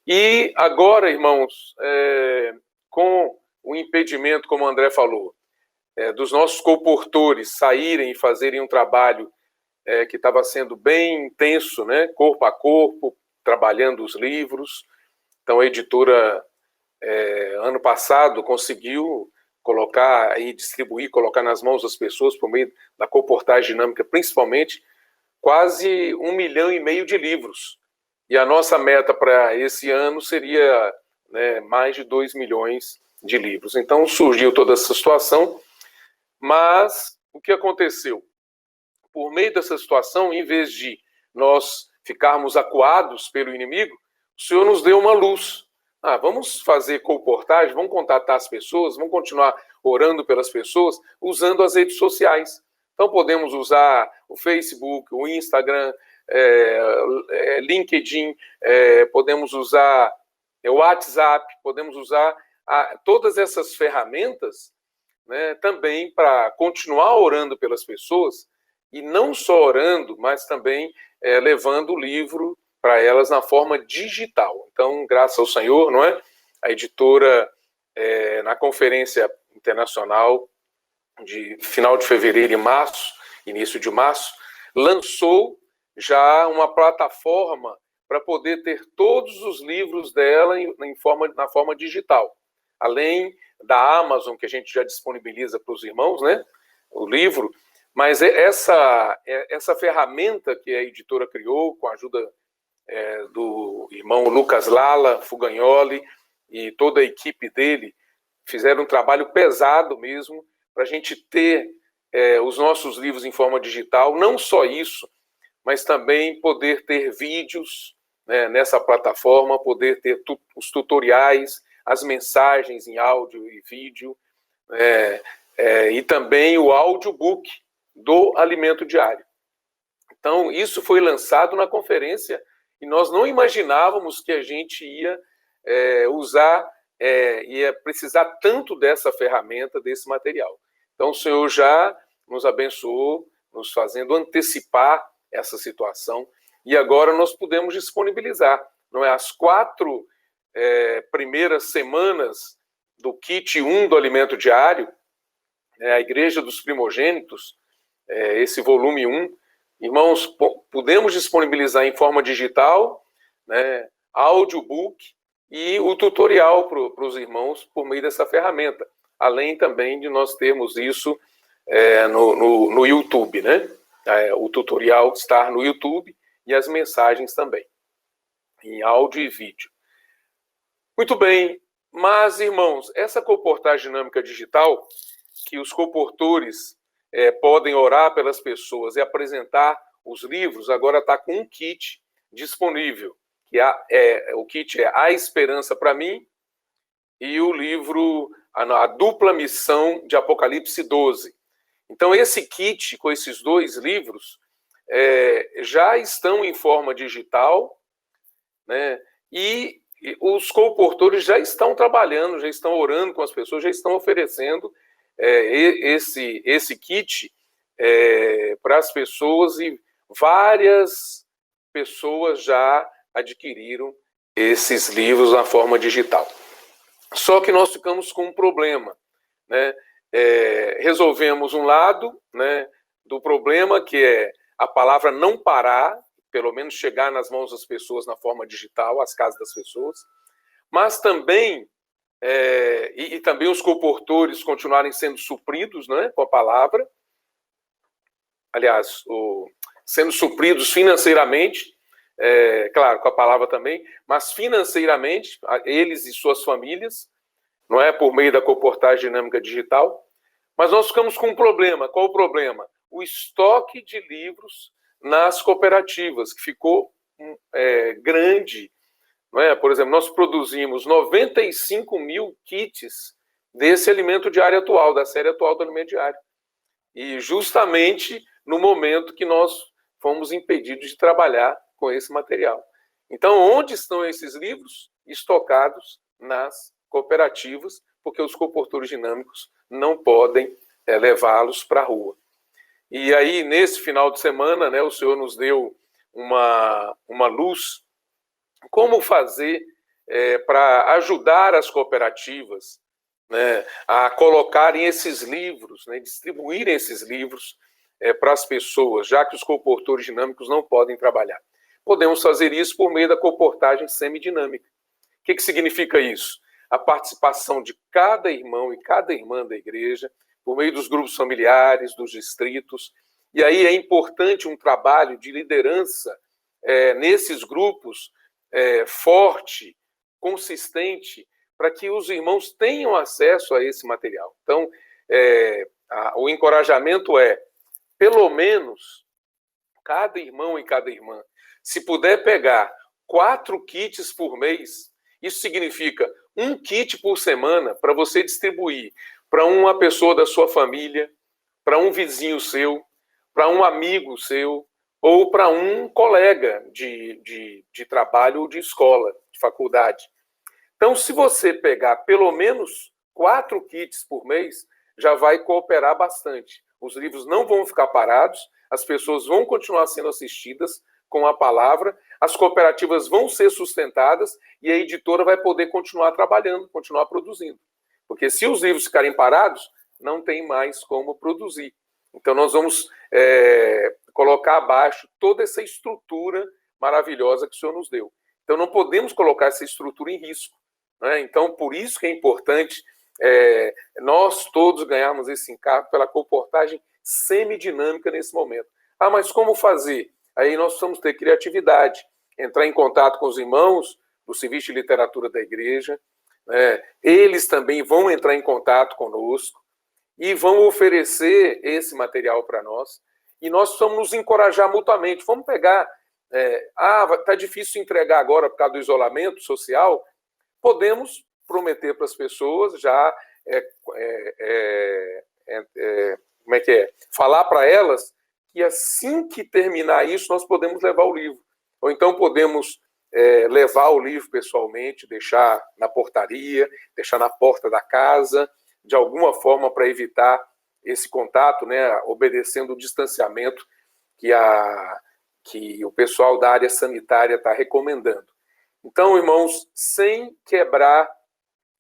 E agora, irmãos, com o impedimento, como o André falou, dos nossos comportores saírem e fazerem um trabalho que estava sendo bem intenso, né, corpo a corpo, trabalhando os livros. Então, a editora, ano passado, conseguiu colocar e distribuir, colocar nas mãos das pessoas, por meio da comportagem dinâmica, principalmente, quase 1,5 milhão de livros. E a nossa meta para esse ano seria, né, mais de 2 milhões de livros. Então, surgiu toda essa situação, mas o que aconteceu? Por meio dessa situação, em vez de nós ficarmos acuados pelo inimigo, o Senhor nos deu uma luz. Vamos fazer comportagem, vamos contatar as pessoas, vamos continuar orando pelas pessoas, usando as redes sociais. Então, podemos usar o Facebook, o Instagram, LinkedIn, podemos usar o WhatsApp, podemos usar todas essas ferramentas, né, também para continuar orando pelas pessoas, e não só orando, mas também levando o livro para elas na forma digital. Então, graças ao Senhor, não é? A editora, na conferência internacional de final de fevereiro e março, início de março, lançou já uma plataforma para poder ter todos os livros dela na forma digital. Além da Amazon, que a gente já disponibiliza para os irmãos, né, o livro, mas essa ferramenta que a editora criou, com a ajuda do irmão Lucas Lala Fugagnoli e toda a equipe dele, fizeram um trabalho pesado mesmo para a gente ter os nossos livros em forma digital. Não só isso, mas também poder ter vídeos, né, nessa plataforma, poder ter os tutoriais, as mensagens em áudio e vídeo, e também o audiobook do Alimento Diário. Então, isso foi lançado na conferência e nós não imaginávamos que a gente ia ia precisar tanto dessa ferramenta, desse material. Então, o Senhor já nos abençoou, nos fazendo antecipar essa situação, e agora nós podemos disponibilizar, não é? As 4 primeiras semanas do kit 1 do Alimento Diário, a Igreja dos Primogênitos, esse volume 1, irmãos, podemos disponibilizar em forma digital, né, audiobook e o tutorial para os irmãos por meio dessa ferramenta, além também de nós termos isso no YouTube, né? O tutorial estar no YouTube e as mensagens também, em áudio e vídeo. Muito bem, mas, irmãos, essa comportagem dinâmica digital, que os comportores podem orar pelas pessoas e apresentar os livros, agora está com um kit disponível, que o kit é A Esperança para Mim e o livro A Dupla Missão de Apocalipse 12. Então, esse kit com esses 2 livros já estão em forma digital, né? E os comportores já estão trabalhando, já estão orando com as pessoas, já estão oferecendo esse kit para as pessoas, e várias pessoas já adquiriram esses livros na forma digital. Só que nós ficamos com um problema, né? Resolvemos um lado, né, do problema, que é a palavra não parar, pelo menos chegar nas mãos das pessoas na forma digital, às casas das pessoas, mas também, e também os comportores continuarem sendo supridos, né, com a palavra, aliás, sendo supridos financeiramente, claro, com a palavra também, mas financeiramente, eles e suas famílias, não é por meio da comportagem dinâmica digital. Mas nós ficamos com um problema. Qual o problema? O estoque de livros nas cooperativas, que ficou grande. Não é? Por exemplo, nós produzimos 95 mil kits desse alimento diário atual, da série atual do alimento diário. E justamente no momento que nós fomos impedidos de trabalhar com esse material. Então, onde estão esses livros? Estocados nas cooperativas, porque os comportores dinâmicos não podem levá-los para a rua. E aí, nesse final de semana, né, o Senhor nos deu uma luz, como fazer para ajudar as cooperativas, né, a colocarem esses livros, né, distribuírem esses livros para as pessoas, já que os comportores dinâmicos não podem trabalhar. Podemos fazer isso por meio da comportagem semidinâmica. O que significa isso? A participação de cada irmão e cada irmã da igreja, por meio dos grupos familiares, dos distritos. E aí é importante um trabalho de liderança nesses grupos forte, consistente, para que os irmãos tenham acesso a esse material. Então, o encorajamento pelo menos, cada irmão e cada irmã, se puder pegar 4 kits por mês, isso significa um kit por semana para você distribuir para uma pessoa da sua família, para um vizinho seu, para um amigo seu, ou para um colega de trabalho ou de escola, de faculdade. Então, se você pegar pelo menos 4 kits por mês, já vai cooperar bastante. Os livros não vão ficar parados, as pessoas vão continuar sendo assistidas com a palavra, as cooperativas vão ser sustentadas e a editora vai poder continuar trabalhando, continuar produzindo. Porque se os livros ficarem parados, não tem mais como produzir. Então, nós vamos colocar abaixo toda essa estrutura maravilhosa que o Senhor nos deu. Então, não podemos colocar essa estrutura em risco, né? Então, por isso que é importante nós todos ganharmos esse encargo pela comportagem semidinâmica nesse momento. Ah, mas como fazer? Aí nós precisamos ter criatividade, entrar em contato com os irmãos do Serviço de Literatura da Igreja, eles também vão entrar em contato conosco e vão oferecer esse material para nós, e nós precisamos nos encorajar mutuamente. Vamos pegar, está difícil entregar agora por causa do isolamento social, podemos prometer para as pessoas já, falar para elas que assim que terminar isso, nós podemos levar o livro. Ou então podemos levar o livro pessoalmente, deixar na portaria, deixar na porta da casa, de alguma forma para evitar esse contato, né, obedecendo o distanciamento que o pessoal da área sanitária está recomendando. Então, irmãos, sem quebrar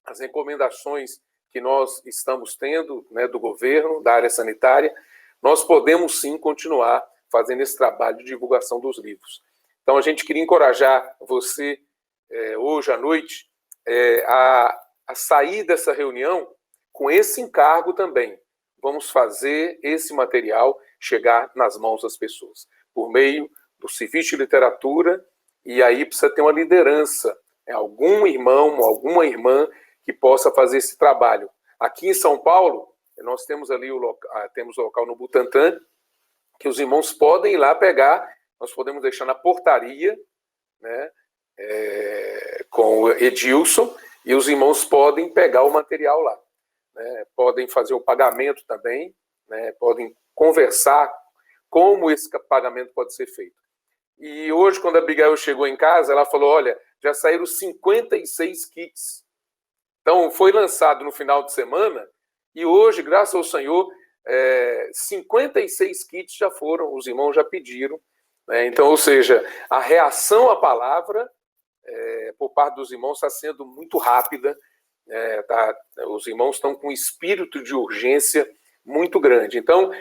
as recomendações que nós estamos tendo, né, do governo, da área sanitária, nós podemos sim continuar fazendo esse trabalho de divulgação dos livros. Então, a gente queria encorajar você, hoje à noite, a sair dessa reunião com esse encargo também. Vamos fazer esse material chegar nas mãos das pessoas, por meio do Serviço de Literatura, e aí precisa ter uma liderança, algum irmão, alguma irmã que possa fazer esse trabalho. Aqui em São Paulo, nós temos ali temos o local no Butantã, que os irmãos podem ir lá pegar, nós podemos deixar na portaria, né, com o Edilson, e os irmãos podem pegar o material lá, né, podem fazer o pagamento também, né, podem conversar como esse pagamento pode ser feito. E hoje, quando a Abigail chegou em casa, ela falou, olha, já saíram 56 kits. Então, foi lançado no final de semana, e hoje, graças ao Senhor, 56 kits já foram, os irmãos já pediram, né? Então, ou seja, a reação à palavra por parte dos irmãos está sendo muito rápida, os irmãos estão com um espírito de urgência muito grande. Então,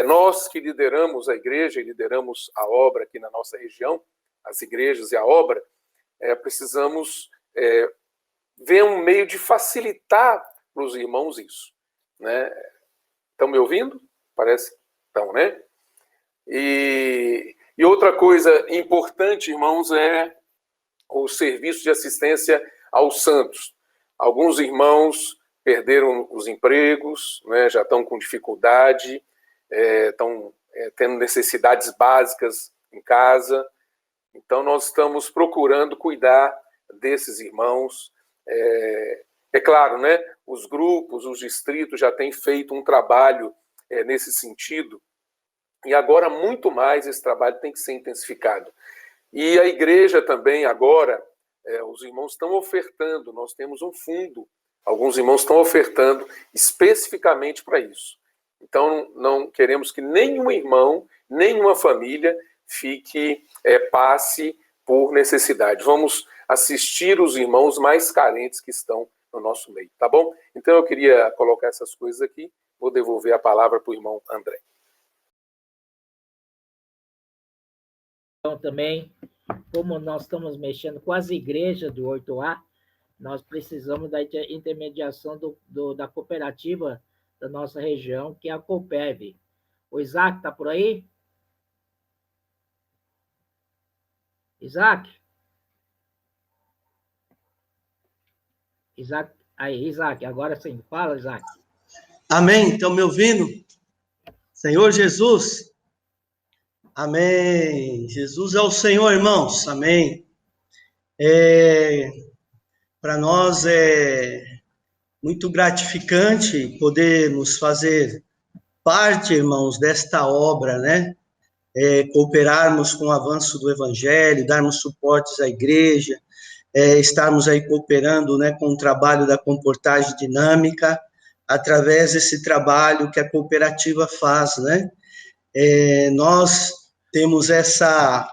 nós que lideramos a igreja e lideramos a obra aqui na nossa região, as igrejas e a obra, precisamos ver um meio de facilitar para os irmãos isso, né? Estão me ouvindo? Parece que estão, né? E outra coisa importante, irmãos, é o serviço de assistência aos santos. Alguns irmãos perderam os empregos, né, já estão com dificuldade, estão tendo necessidades básicas em casa. Então, nós estamos procurando cuidar desses irmãos. É claro, né, os grupos, os distritos já têm feito um trabalho nesse sentido, e agora muito mais esse trabalho tem que ser intensificado. E a igreja também agora, os irmãos estão ofertando, nós temos um fundo, alguns irmãos estão ofertando especificamente para isso. Então, não queremos que nenhum irmão, nenhuma família passe por necessidade. Vamos assistir os irmãos mais carentes que estão no nosso meio, tá bom? Então, eu queria colocar essas coisas aqui, vou devolver a palavra para o irmão André. Então, também, como nós estamos mexendo com as igrejas do 8A, nós precisamos da intermediação da cooperativa da nossa região, que é a Copev. O Isaac está por aí? Isaac? Isaac, agora sim. Fala, Isaac. Amém? Estão me ouvindo? Senhor Jesus? Amém. Jesus é o Senhor, irmãos. Amém. Para nós é muito gratificante podermos fazer parte, irmãos, desta obra, né? Cooperarmos com o avanço do Evangelho, darmos suportes à igreja, estarmos aí cooperando, né, com o trabalho da comportagem dinâmica, através desse trabalho que a cooperativa faz, né? Nós temos essa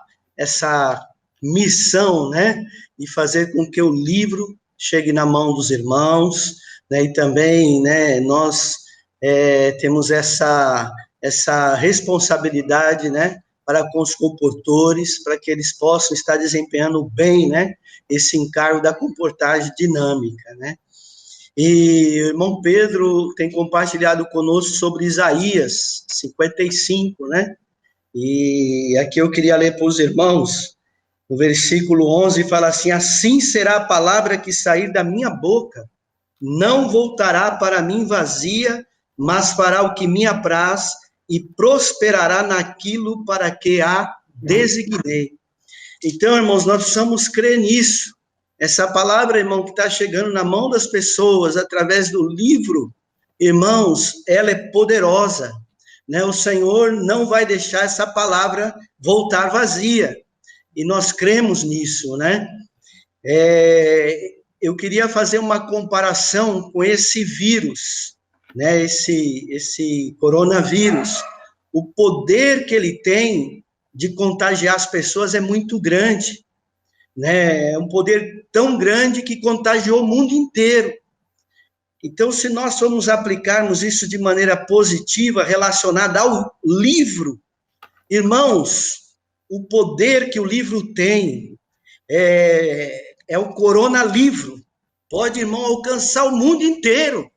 missão, né, de fazer com que o livro chegue na mão dos irmãos, né, e também, né, nós temos essa responsabilidade, né, para com os comportores, para que eles possam estar desempenhando bem, né, esse encargo da comportagem dinâmica, né. E o irmão Pedro tem compartilhado conosco sobre Isaías 55, né, e aqui eu queria ler para os irmãos, no versículo 11, fala assim: assim será a palavra que sair da minha boca, não voltará para mim vazia, mas fará o que me apraz e prosperará naquilo para que a designei. Então, irmãos, nós precisamos crer nisso. Essa palavra, irmão, que está chegando na mão das pessoas através do livro, irmãos, ela é poderosa, né? O Senhor não vai deixar essa palavra voltar vazia, e nós cremos nisso, né? Eu queria fazer uma comparação com esse vírus, né? Esse coronavírus. O poder que ele tem de contagiar as pessoas é muito grande, né? É um poder tão grande que contagiou o mundo inteiro. Então, se nós formos aplicarmos isso de maneira positiva, relacionada ao livro, irmãos, o poder que o livro tem é o coronavírus. Pode, irmão, alcançar o mundo inteiro,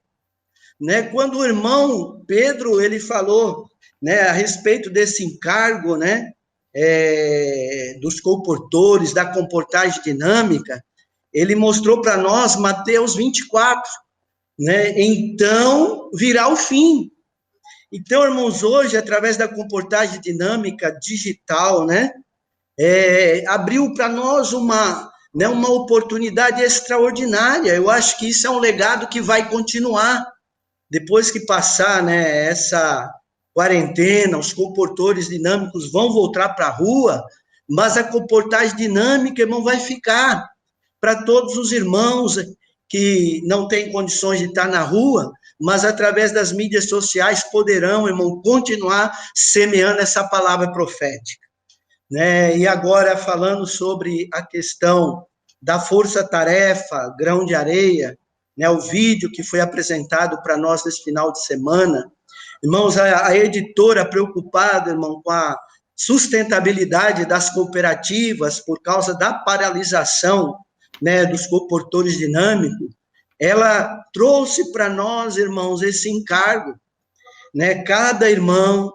né? Quando o irmão Pedro, ele falou, né, a respeito desse encargo, né, dos comportores, da comportagem dinâmica, ele mostrou para nós Mateus 24, né? Então virá o fim. Então, irmãos, hoje, através da comportagem dinâmica digital, né, abriu para nós uma oportunidade extraordinária. Eu acho que isso é um legado que vai continuar. Depois que passar, né, essa quarentena, os comportores dinâmicos vão voltar para a rua, mas a comportagem dinâmica, irmão, vai ficar para todos os irmãos que não têm condições de estar na rua, mas através das mídias sociais poderão, irmão, continuar semeando essa palavra profética, né? E agora, falando sobre a questão da força-tarefa, grão de areia, né, o vídeo que foi apresentado para nós nesse final de semana, irmãos, a editora preocupada, irmão, com a sustentabilidade das cooperativas por causa da paralisação, né, dos comportores dinâmicos, ela trouxe para nós, irmãos, esse encargo, né, cada irmão,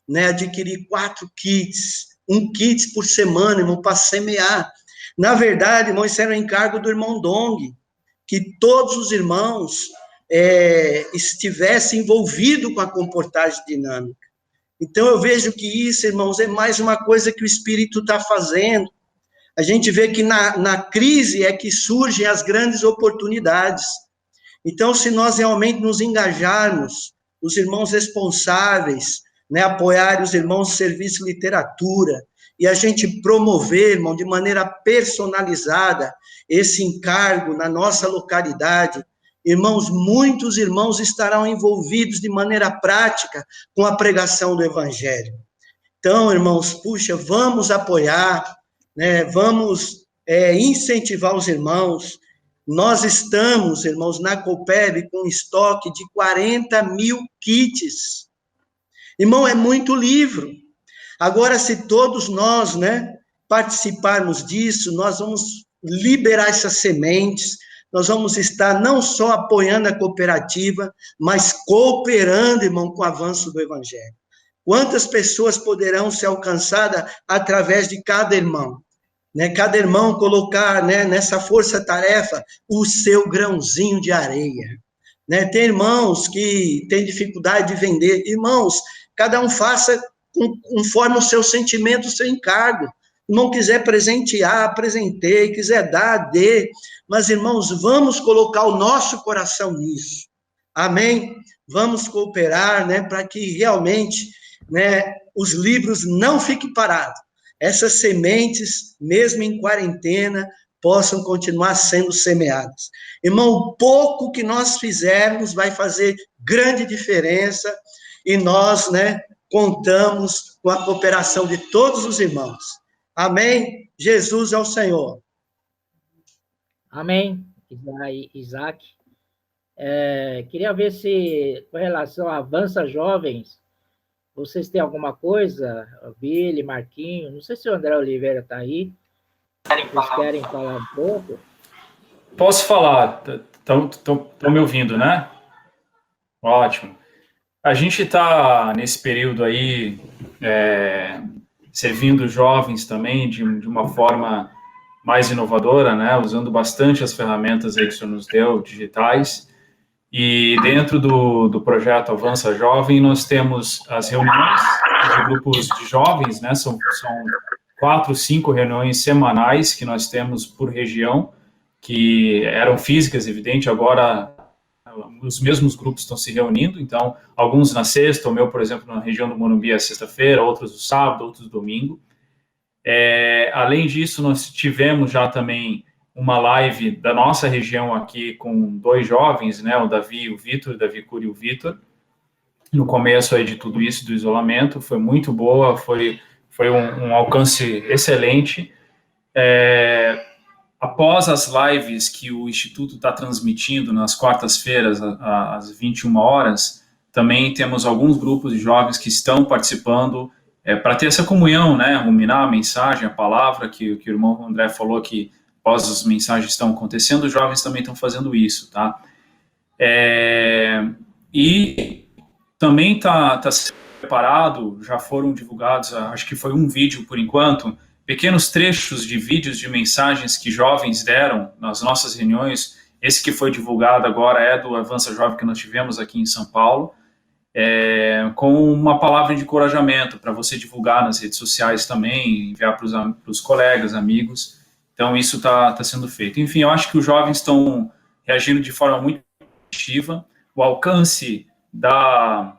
né, adquirir 4 kits, um kit por semana, irmão, para semear. Na verdade, irmão, isso era um encargo do irmão Dong, que todos os irmãos estivessem envolvidos com a comportagem dinâmica. Então, eu vejo que isso, irmãos, é mais uma coisa que o Espírito está fazendo. A gente vê que na crise é que surgem as grandes oportunidades. Então, se nós realmente nos engajarmos, os irmãos responsáveis, né, apoiar os irmãos do serviço de literatura, e a gente promover, irmão, de maneira personalizada, esse encargo na nossa localidade, irmãos, muitos irmãos estarão envolvidos de maneira prática com a pregação do Evangelho. Então, irmãos, puxa, vamos apoiar, né, vamos incentivar os irmãos. Nós estamos, irmãos, na Copeb com um estoque de 40 mil kits. Irmão, é muito livro. Agora, se todos nós, né, participarmos disso, nós vamos liberar essas sementes, nós vamos estar não só apoiando a cooperativa, mas cooperando, irmão, com o avanço do Evangelho. Quantas pessoas poderão ser alcançadas através de cada irmão? Né? Cada irmão colocar, né, nessa força-tarefa o seu grãozinho de areia. Né? Tem irmãos que têm dificuldade de vender. Irmãos, cada um faça conforme o seu sentimento, o seu encargo. Irmão, quiser presentear, presenteie, quiser dar, dê. Mas, irmãos, vamos colocar o nosso coração nisso. Amém? Vamos cooperar, né, para que realmente, né, os livros não fiquem parados. Essas sementes, mesmo em quarentena, possam continuar sendo semeadas. Irmão, o pouco que nós fizermos vai fazer grande diferença e nós, né, contamos com a cooperação de todos os irmãos. Amém? Jesus é o Senhor. Amém, Isaac. Queria ver se, com relação a Avança Jovens, Vocês têm alguma coisa? Billy, Marquinho, não sei se o André Oliveira está aí. Vocês querem falar um pouco? Posso falar? Estão me ouvindo, né? Ótimo. A gente está nesse período aí servindo jovens também de uma forma mais inovadora, né? Usando bastante as ferramentas aí que o senhor nos deu, digitais. E dentro do projeto Avança Jovem, nós temos as reuniões de grupos de jovens, né? São 4, 5 reuniões semanais que nós temos por região, que eram físicas, evidente, agora os mesmos grupos estão se reunindo, então, alguns na sexta, o meu, por exemplo, na região do Morumbi é sexta-feira, outros no sábado, outros no domingo. Além disso, nós tivemos já também uma live da nossa região aqui com 2 jovens, né, o Davi e o Vitor, Davi Cury e o Vitor, no começo aí de tudo isso, do isolamento, foi muito boa, foi um alcance excelente. Após as lives que o Instituto está transmitindo nas quartas-feiras, às 21 horas, também temos alguns grupos de jovens que estão participando para ter essa comunhão, né, ruminar a mensagem, a palavra que o irmão André falou que após as mensagens estão acontecendo, os jovens também estão fazendo isso, tá? E também está sendo preparado, já foram divulgados, acho que foi um vídeo por enquanto, pequenos trechos de vídeos de mensagens que jovens deram nas nossas reuniões. Esse que foi divulgado agora é do Avança Jovem que nós tivemos aqui em São Paulo, com uma palavra de encorajamento para você divulgar nas redes sociais também, enviar para os colegas, amigos. Então, isso está sendo feito. Enfim, eu acho que os jovens estão reagindo de forma muito positiva. O alcance da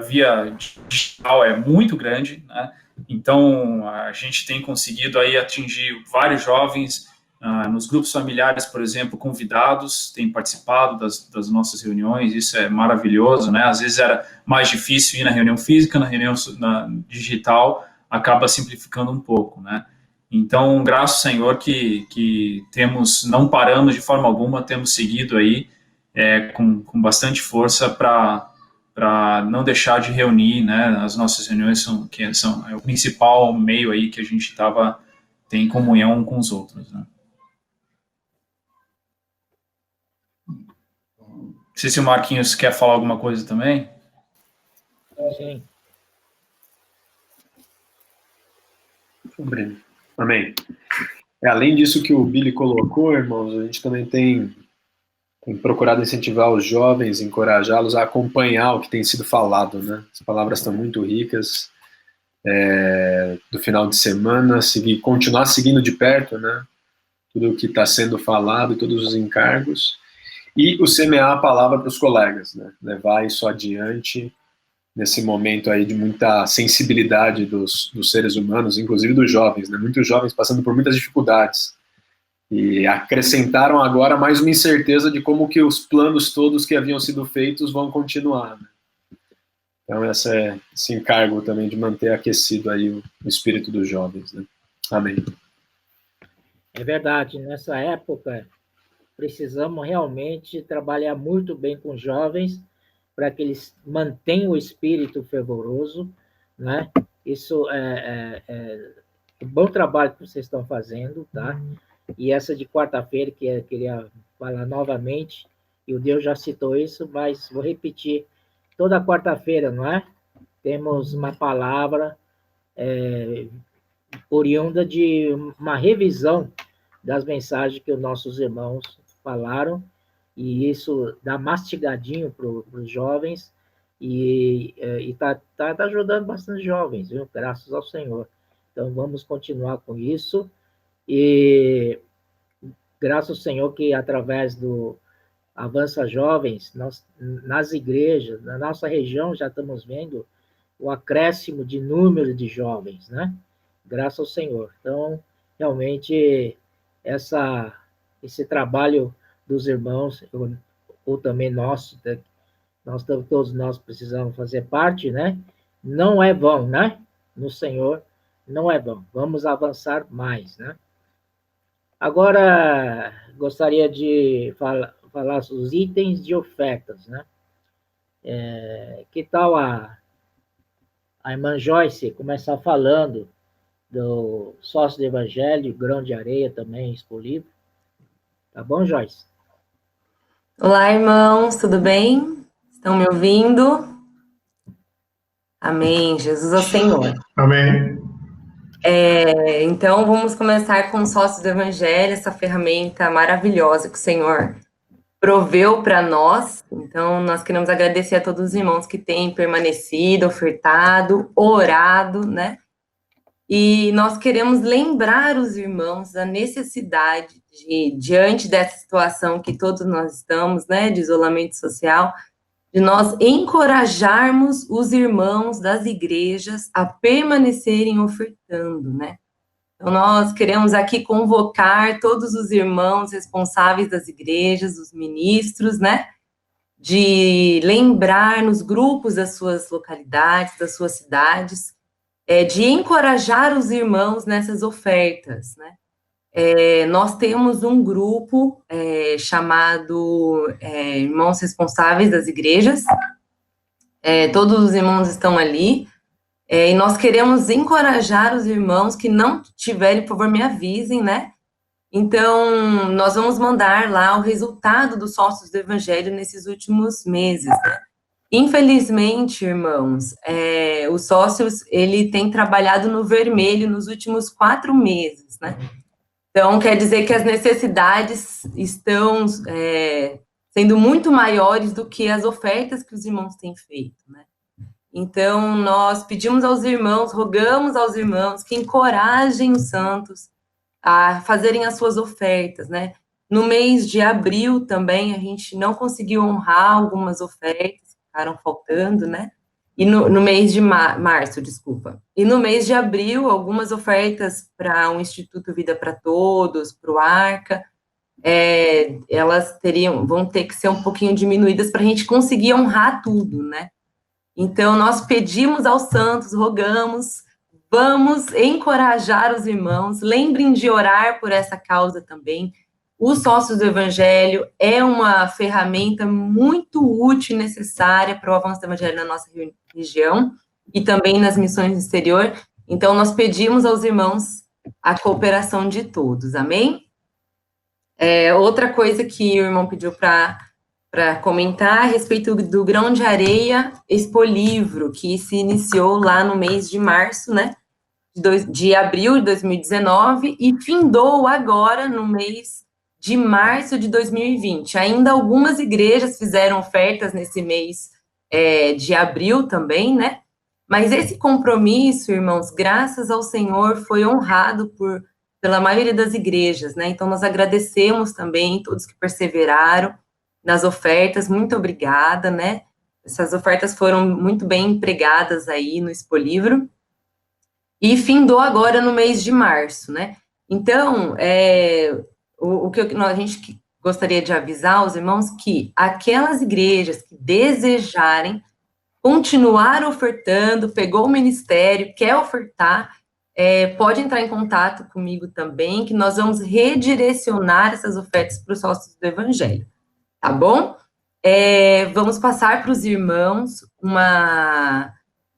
via digital é muito grande, né? Então, a gente tem conseguido aí atingir vários jovens nos grupos familiares, por exemplo, convidados, têm participado das nossas reuniões, isso é maravilhoso, né? Às vezes era mais difícil ir na reunião física, na reunião digital, acaba simplificando um pouco, né? Então, graças ao Senhor que não paramos de forma alguma, temos seguido aí com bastante força para não deixar de reunir, né? As nossas reuniões são o principal meio aí que a gente tem comunhão com os outros, né? Não sei se o Marquinhos quer falar alguma coisa também. Sim. Amém. Além disso que o Billy colocou, irmãos, a gente também tem procurado incentivar os jovens, encorajá-los a acompanhar o que tem sido falado, né? As palavras estão muito ricas, do final de semana, continuar seguindo de perto, né? Tudo o que está sendo falado, todos os encargos, e o semear a palavra para os colegas, né? Levar isso adiante nesse momento aí de muita sensibilidade dos seres humanos, inclusive dos jovens, né? Muitos jovens passando por muitas dificuldades, e acrescentaram agora mais uma incerteza de como que os planos todos que haviam sido feitos vão continuar, né? Então esse encargo também de manter aquecido aí o espírito dos jovens, né? Amém. É verdade, nessa época precisamos realmente trabalhar muito bem com os jovens para que eles mantenham o espírito fervoroso, né? Isso é um bom trabalho que vocês estão fazendo, tá? E essa de quarta-feira, que eu queria falar novamente, e o Deus já citou isso, mas vou repetir, toda quarta-feira, não é? Temos uma palavra oriunda de uma revisão das mensagens que os nossos irmãos falaram, e isso dá mastigadinho para os jovens, e está ajudando bastante jovens, viu? Graças ao Senhor. Então, vamos continuar com isso, e graças ao Senhor que, através do Avança Jovens, nós, nas igrejas, na nossa região, já estamos vendo o acréscimo de número de jovens, né? Graças ao Senhor. Então, realmente, esse trabalho dos irmãos, ou também nosso, todos nós precisamos fazer parte, né? Não é vão, né? No Senhor, não é vão. Vamos avançar mais, né? Agora, gostaria de falar os itens de ofertas, né? Que tal a irmã Joyce começar falando do sócio do Evangelho, Grão de Areia também, Expolivo? Tá bom, Joyce? Olá, irmãos, tudo bem? Estão me ouvindo? Amém. Jesus é o Senhor. Amém. Então, vamos começar com os sócios do Evangelho, essa ferramenta maravilhosa que o Senhor proveu para nós. Então, nós queremos agradecer a todos os irmãos que têm permanecido, ofertado, orado, né? E nós queremos lembrar os irmãos da necessidade de, diante dessa situação que todos nós estamos, né, de isolamento social, de nós encorajarmos os irmãos das igrejas a permanecerem ofertando, né? Então, nós queremos aqui convocar todos os irmãos responsáveis das igrejas, os ministros, né? De lembrar nos grupos das suas localidades, das suas cidades, de encorajar os irmãos nessas ofertas, né? Nós temos um grupo chamado Irmãos Responsáveis das Igrejas, todos os irmãos estão ali, e nós queremos encorajar os irmãos que não tiverem, por favor, me avisem, né? Então, nós vamos mandar lá o resultado dos sócios do Evangelho nesses últimos meses, né? Infelizmente, irmãos, os sócios, ele tem trabalhado no vermelho nos últimos 4 meses, né? Então, quer dizer que as necessidades estão sendo muito maiores do que as ofertas que os irmãos têm feito, né? Então, nós pedimos aos irmãos, rogamos aos irmãos que encorajem os santos a fazerem as suas ofertas, né? No mês de abril também, a gente não conseguiu honrar algumas ofertas, ficaram faltando, né? E no mês de março, desculpa. E no mês de abril, algumas ofertas para o Instituto Vida para Todos, para o Arca, elas vão ter que ser um pouquinho diminuídas para a gente conseguir honrar tudo, né? Então, nós pedimos aos santos, rogamos, vamos encorajar os irmãos, lembrem de orar por essa causa também. Os sócios do Evangelho é uma ferramenta muito útil e necessária para o avanço do Evangelho na nossa região e também nas missões no exterior. Então, nós pedimos aos irmãos a cooperação de todos, amém? Outra coisa que o irmão pediu para comentar a respeito do Grão de Areia Expolivro, que se iniciou lá no mês de março, né? De abril de 2019 e findou agora no mês de março de 2020. Ainda algumas igrejas fizeram ofertas nesse mês de abril também, né? Mas esse compromisso, irmãos, graças ao Senhor, foi honrado pela maioria das igrejas, né? Então, nós agradecemos também todos que perseveraram nas ofertas, muito obrigada, né? Essas ofertas foram muito bem empregadas aí no Expolivro. E findou agora no mês de março, né? Então, o que a gente gostaria de avisar aos irmãos que aquelas igrejas que desejarem continuar ofertando, pegou o ministério, quer ofertar, pode entrar em contato comigo também, que nós vamos redirecionar essas ofertas para os sócios do Evangelho, tá bom? Vamos passar para os irmãos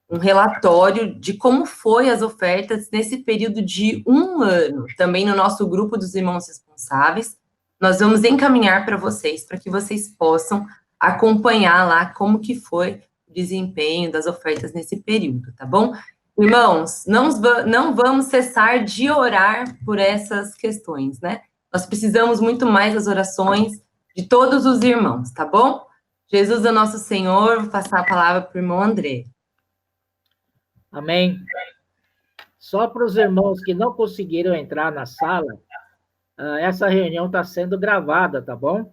um relatório de como foi as ofertas nesse período de 1 ano, também no nosso grupo dos irmãos responsáveis. Nós vamos encaminhar para vocês, para que vocês possam acompanhar lá como que foi o desempenho das ofertas nesse período, tá bom? Irmãos, não vamos cessar de orar por essas questões, né? Nós precisamos muito mais das orações de todos os irmãos, tá bom? Jesus é nosso Senhor, vou passar a palavra para o irmão André. Amém. Só para os irmãos que não conseguiram entrar na sala, essa reunião está sendo gravada, tá bom?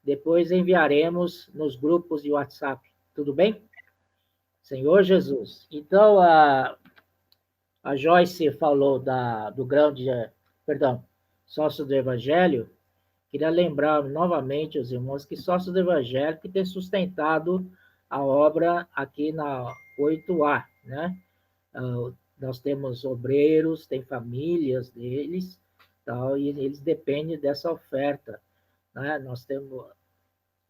Depois enviaremos nos grupos de WhatsApp, tudo bem? Senhor Jesus. Então, a Joyce falou do sócio do Evangelho. Queria lembrar novamente os irmãos que sócio do Evangelho que tem sustentado a obra aqui na 8A, né? Nós temos obreiros, tem famílias deles, tal, e eles dependem dessa oferta, né? Nós temos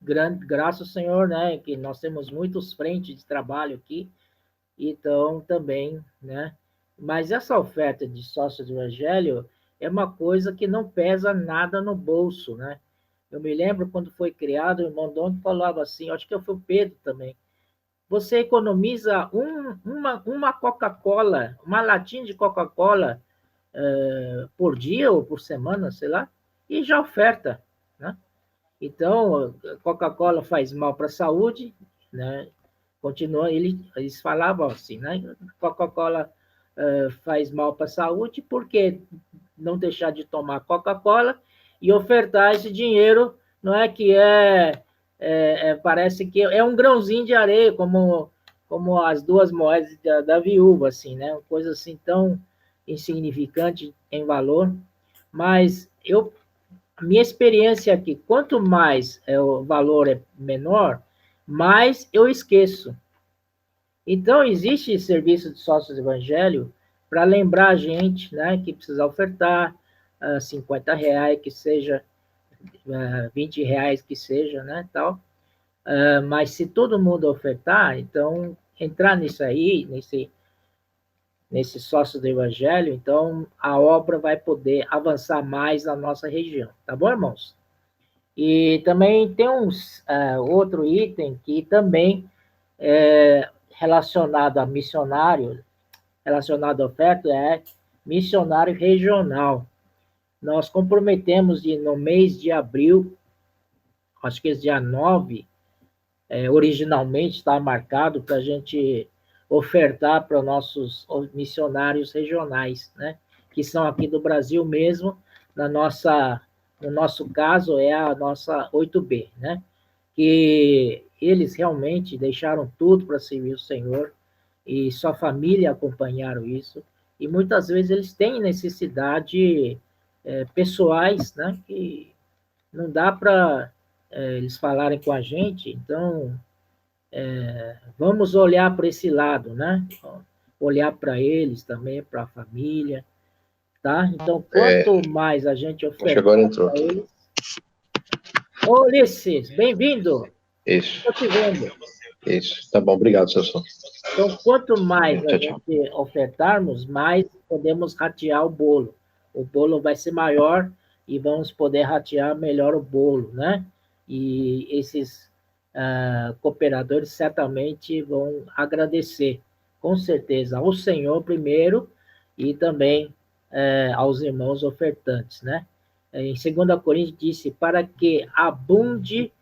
graças ao Senhor, né, que nós temos muitos frentes de trabalho aqui, então também, né, mas essa oferta de sócios do Evangelho é uma coisa que não pesa nada no bolso, né? Eu me lembro quando foi criado, o irmão Dom falava assim, acho que foi o Pedro também, você economiza uma Coca-Cola, uma latinha de Coca-Cola por dia ou por semana, sei lá, e já oferta, né? Então, Coca-Cola faz mal para a saúde, né? Continua, eles falavam assim, né? Coca-Cola faz mal para a saúde, por que não deixar de tomar Coca-Cola e ofertar esse dinheiro? Não é que parece que é um grãozinho de areia, como as duas moedas da viúva, assim, né? Uma coisa assim tão insignificante em valor, mas a minha experiência aqui, quanto mais o valor é menor, mais eu esqueço. Então, existe serviço de sócios evangelho para lembrar a gente, né, que precisa ofertar R$ 50, que seja R$ 20, que seja, né, tal. Mas se todo mundo ofertar, então, entrar nisso aí, nesse sócio do evangelho, então a obra vai poder avançar mais na nossa região. Tá bom, irmãos? E também tem outro item que também é relacionado a missionário, relacionado à oferta, é missionário regional. Nós comprometemos no mês de abril, acho que é dia 9, originalmente está marcado para a gente ofertar para os nossos missionários regionais, né? Que são aqui do Brasil mesmo, no nosso caso é a nossa 8B, né? Que eles realmente deixaram tudo para servir o Senhor e sua família acompanharam isso, e muitas vezes eles têm necessidade pessoais, né? Que não dá para eles falarem com a gente, então vamos olhar para esse lado, né? Olhar para eles também, para a família, tá? Então, quanto mais a gente oferecer para eles... Ô, Ulisses, bem-vindo! Isso. Estou te vendo. Isso. Tá bom, obrigado, Celso. Então, quanto mais a Tchau, tchau. gente ofertarmos, mais podemos ratear o bolo. O bolo vai ser maior e vamos poder ratear melhor o bolo, né? E esses cooperadores certamente vão agradecer, com certeza, ao Senhor primeiro e também aos irmãos ofertantes, né? Em 2 Coríntios disse, para que abunde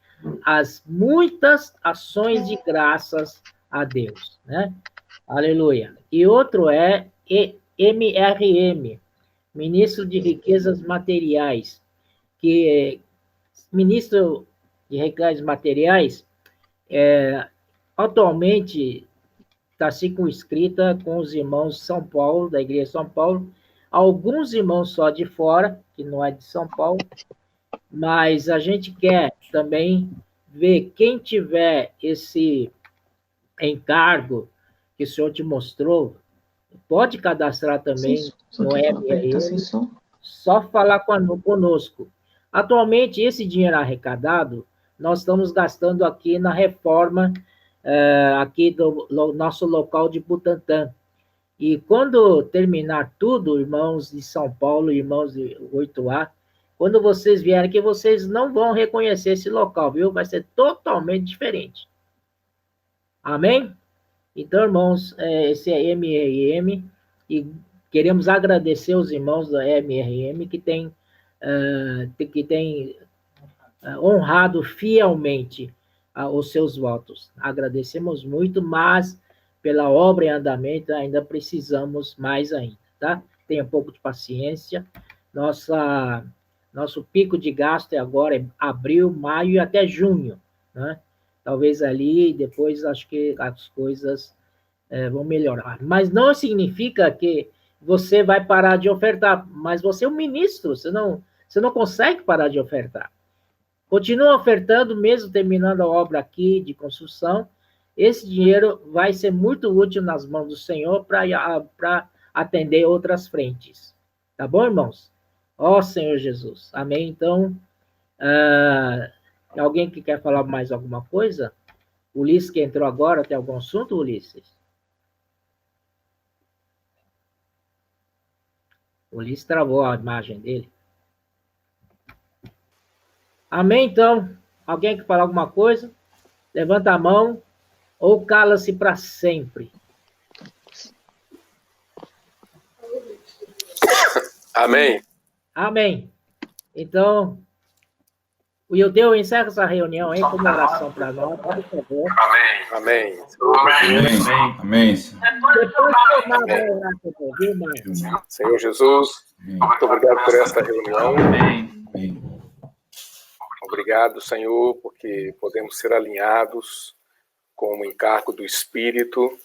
as muitas ações de graças a Deus, né? Aleluia. E outro é MRM, Ministro de Riquezas Materiais, que ministro de Riquezas Materiais atualmente está circunscrita com os irmãos de São Paulo, da Igreja de São Paulo, alguns irmãos só de fora, que não é de São Paulo, mas a gente quer também ver quem tiver esse encargo que o senhor te mostrou, pode cadastrar também no MRM, só falar conosco. Atualmente, esse dinheiro arrecadado, nós estamos gastando aqui na reforma aqui do nosso local de Butantã. E quando terminar tudo, irmãos de São Paulo, irmãos de 8A, quando vocês vierem aqui, vocês não vão reconhecer esse local, viu? Vai ser totalmente diferente. Amém? Então, irmãos, esse é MRM, e queremos agradecer os irmãos da MRM que têm honrado fielmente os seus votos. Agradecemos muito, mas pela obra em andamento ainda precisamos mais ainda, tá? Tenha um pouco de paciência. Nosso pico de gasto agora é abril, maio e até junho, né? Talvez ali, depois acho que as coisas vão melhorar. Mas não significa que você vai parar de ofertar, mas você é um ministro, você não consegue parar de ofertar. Continua ofertando, mesmo terminando a obra aqui de construção, esse dinheiro vai ser muito útil nas mãos do Senhor para atender outras frentes. Tá bom, irmãos? Ó Senhor Jesus. Amém? Então, Alguém que quer falar mais alguma coisa? Ulisses que entrou agora, tem algum assunto, Ulisses? O Ulisses travou a imagem dele. Amém, então? Alguém quer falar alguma coisa? Levanta a mão ou cala-se para sempre. Amém. Amém. Então, o Ildeu encerra essa reunião aí com uma oração para nós, por favor. Amém. Amém. Depois eu vou orar também, viu, mãe? Senhor Jesus, muito obrigado por esta reunião. Amém. Obrigado, Senhor, porque podemos ser alinhados com o encargo do Espírito.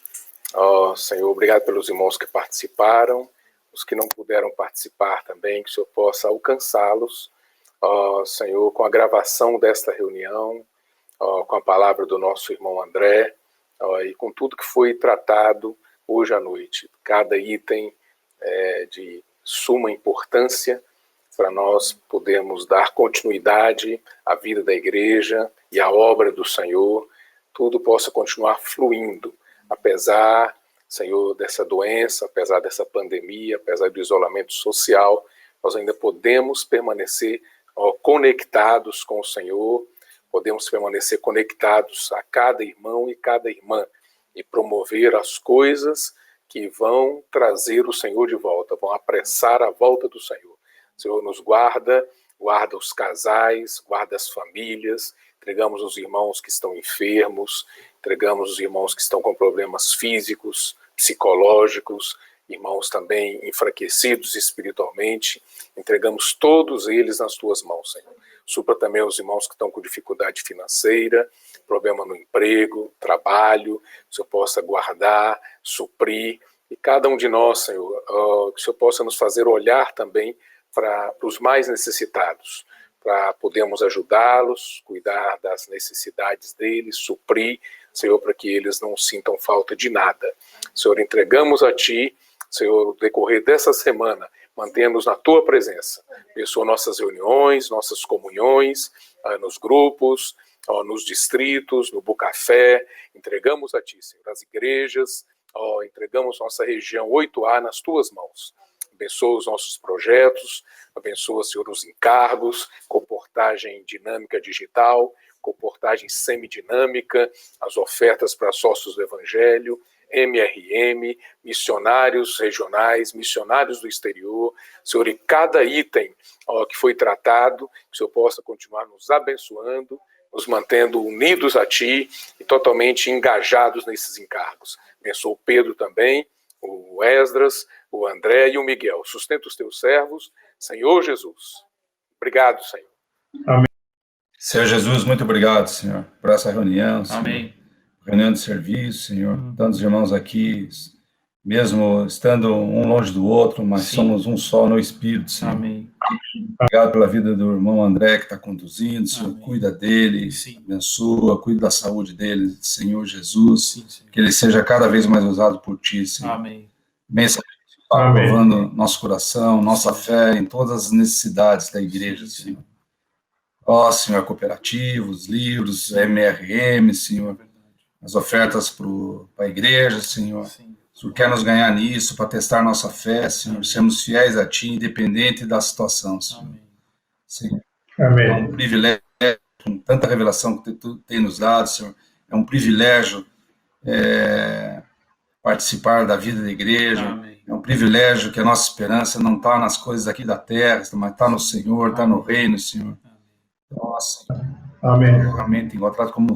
Senhor, obrigado pelos irmãos que participaram, os que não puderam participar também, que o Senhor possa alcançá-los. Senhor, com a gravação desta reunião, com a palavra do nosso irmão André, e com tudo que foi tratado hoje à noite. Cada item de suma importância para nós podermos dar continuidade à vida da igreja e à obra do Senhor, tudo possa continuar fluindo, apesar, Senhor, dessa doença, apesar dessa pandemia, apesar do isolamento social, nós ainda podemos permanecer conectados com o Senhor, podemos permanecer conectados a cada irmão e cada irmã e promover as coisas que vão trazer o Senhor de volta, vão apressar a volta do Senhor. O Senhor nos guarda os casais, guarda as famílias, entregamos os irmãos que estão enfermos, entregamos os irmãos que estão com problemas físicos, psicológicos, irmãos também enfraquecidos espiritualmente, entregamos todos eles nas tuas mãos, Senhor. Supra também os irmãos que estão com dificuldade financeira, problema no emprego, trabalho, que o Senhor possa guardar, suprir, e cada um de nós, Senhor, que o Senhor possa nos fazer olhar também para os mais necessitados, para podermos ajudá-los, cuidar das necessidades deles, suprir, Senhor, para que eles não sintam falta de nada. Senhor, entregamos a Ti, Senhor, no decorrer dessa semana, mantendo-nos na Tua presença. Abençoa nossas reuniões, nossas comunhões, nos grupos, nos distritos, no Bucafé. Entregamos a Ti, Senhor, as igrejas, entregamos nossa região 8A nas Tuas mãos. Abençoa os nossos projetos, abençoa, Senhor, os encargos, comportagem dinâmica digital, comportagem semidinâmica, as ofertas para sócios do Evangelho, MRM, missionários regionais, missionários do exterior. Senhor, e cada item que foi tratado, que o Senhor possa continuar nos abençoando, nos mantendo unidos a Ti e totalmente engajados nesses encargos. Abençoa o Pedro também, o Esdras, o André e o Miguel. Sustenta os Teus servos, Senhor Jesus. Obrigado, Senhor. Amém. Senhor Jesus, muito obrigado, Senhor, por essa reunião, Senhor. Amém. Reunião de serviço, Senhor. Tantos irmãos aqui, mesmo estando um longe do outro, mas somos um só no Espírito, Senhor. Amém. Obrigado pela vida do irmão André que está conduzindo, Senhor. Amém. Cuida dele, abençoa, cuida da saúde dele, Senhor Jesus. Que ele seja cada vez mais usado por Ti, Senhor. Amém. Benção, provando nosso coração, nossa fé em todas as necessidades da igreja, Senhor. Senhor, cooperativos, livros, MRM, Senhor, as ofertas para a igreja, Senhor. O Senhor quer nos ganhar nisso, para testar nossa fé, Senhor. Sermos fiéis a Ti, independente da situação, Senhor. Senhor. Amém. É um privilégio, com tanta revelação que Tu tem nos dado, Senhor. É um privilégio participar da vida da igreja. Amém. É um privilégio que a nossa esperança não está nas coisas aqui da terra, mas está no Senhor, está no reino, Senhor. Nossa, Amém. realmente encontrado como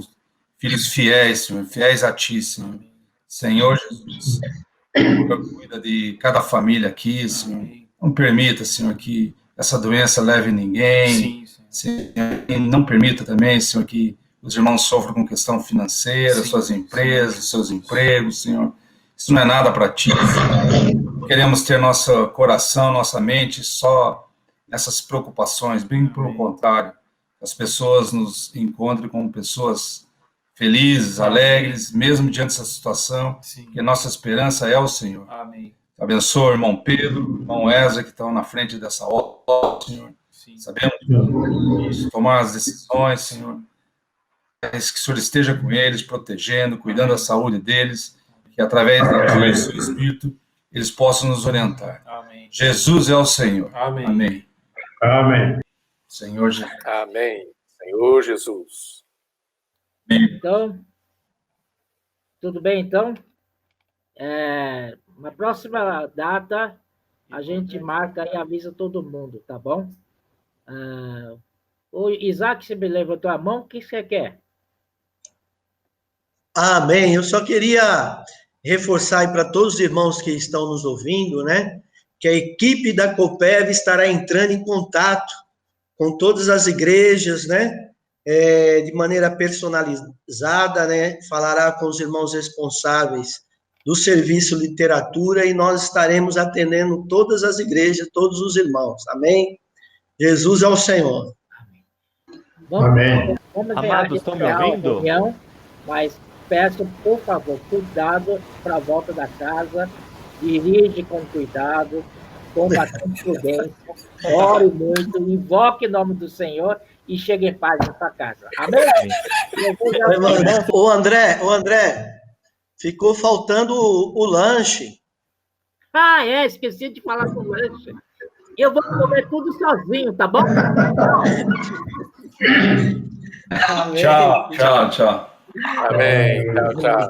filhos fiéis, Senhor, fiéis a Ti, Senhor. Senhor Jesus, cuida de cada família aqui, Senhor. Não permita, Senhor, que essa doença leve ninguém. Senhor, não permita também, Senhor, que os irmãos sofram com questão financeira, suas empresas, seus empregos, Senhor. Isso não é nada para Ti, Senhor. Queremos ter nosso coração, nossa mente só nessas preocupações, bem pelo contrário. As pessoas nos encontrem como pessoas felizes, alegres, mesmo diante dessa situação, que nossa esperança é o Senhor. Amém. Abençoa o irmão Pedro, o irmão Ezra, que estão na frente dessa obra, Senhor. Sabemos tomar as decisões, Senhor. Que o Senhor esteja com eles, protegendo, cuidando da saúde deles, que através do seu Espírito eles possam nos orientar. Amém. Jesus é o Senhor. Amém. Amém. Amém. Senhor Jesus. Amém. Senhor Jesus. Então, tudo bem, então? Na próxima data, a gente marca e avisa todo mundo, tá bom? O Isaac, você me levantou a mão, o que você quer? Amém. Eu só queria reforçar aí para todos os irmãos que estão nos ouvindo, né? Que a equipe da Copérvia estará entrando em contato com todas as igrejas, né? De maneira personalizada, né? Falará com os irmãos responsáveis do serviço literatura e nós estaremos atendendo todas as igrejas, todos os irmãos. Amém? Jesus é o Senhor. Amém. Vamos Amados, estão me ouvindo? Reunião, mas peço, por favor, cuidado para a volta da casa, dirige com cuidado, com bastante prudência, ore muito, invoque o nome do Senhor e chegue em paz na sua casa. Amém? Ô André, ficou faltando o lanche. Esqueci de falar com o lanche. Eu vou comer tudo sozinho, tá bom? Tchau, tchau, tchau. Amém. Tchau, tchau.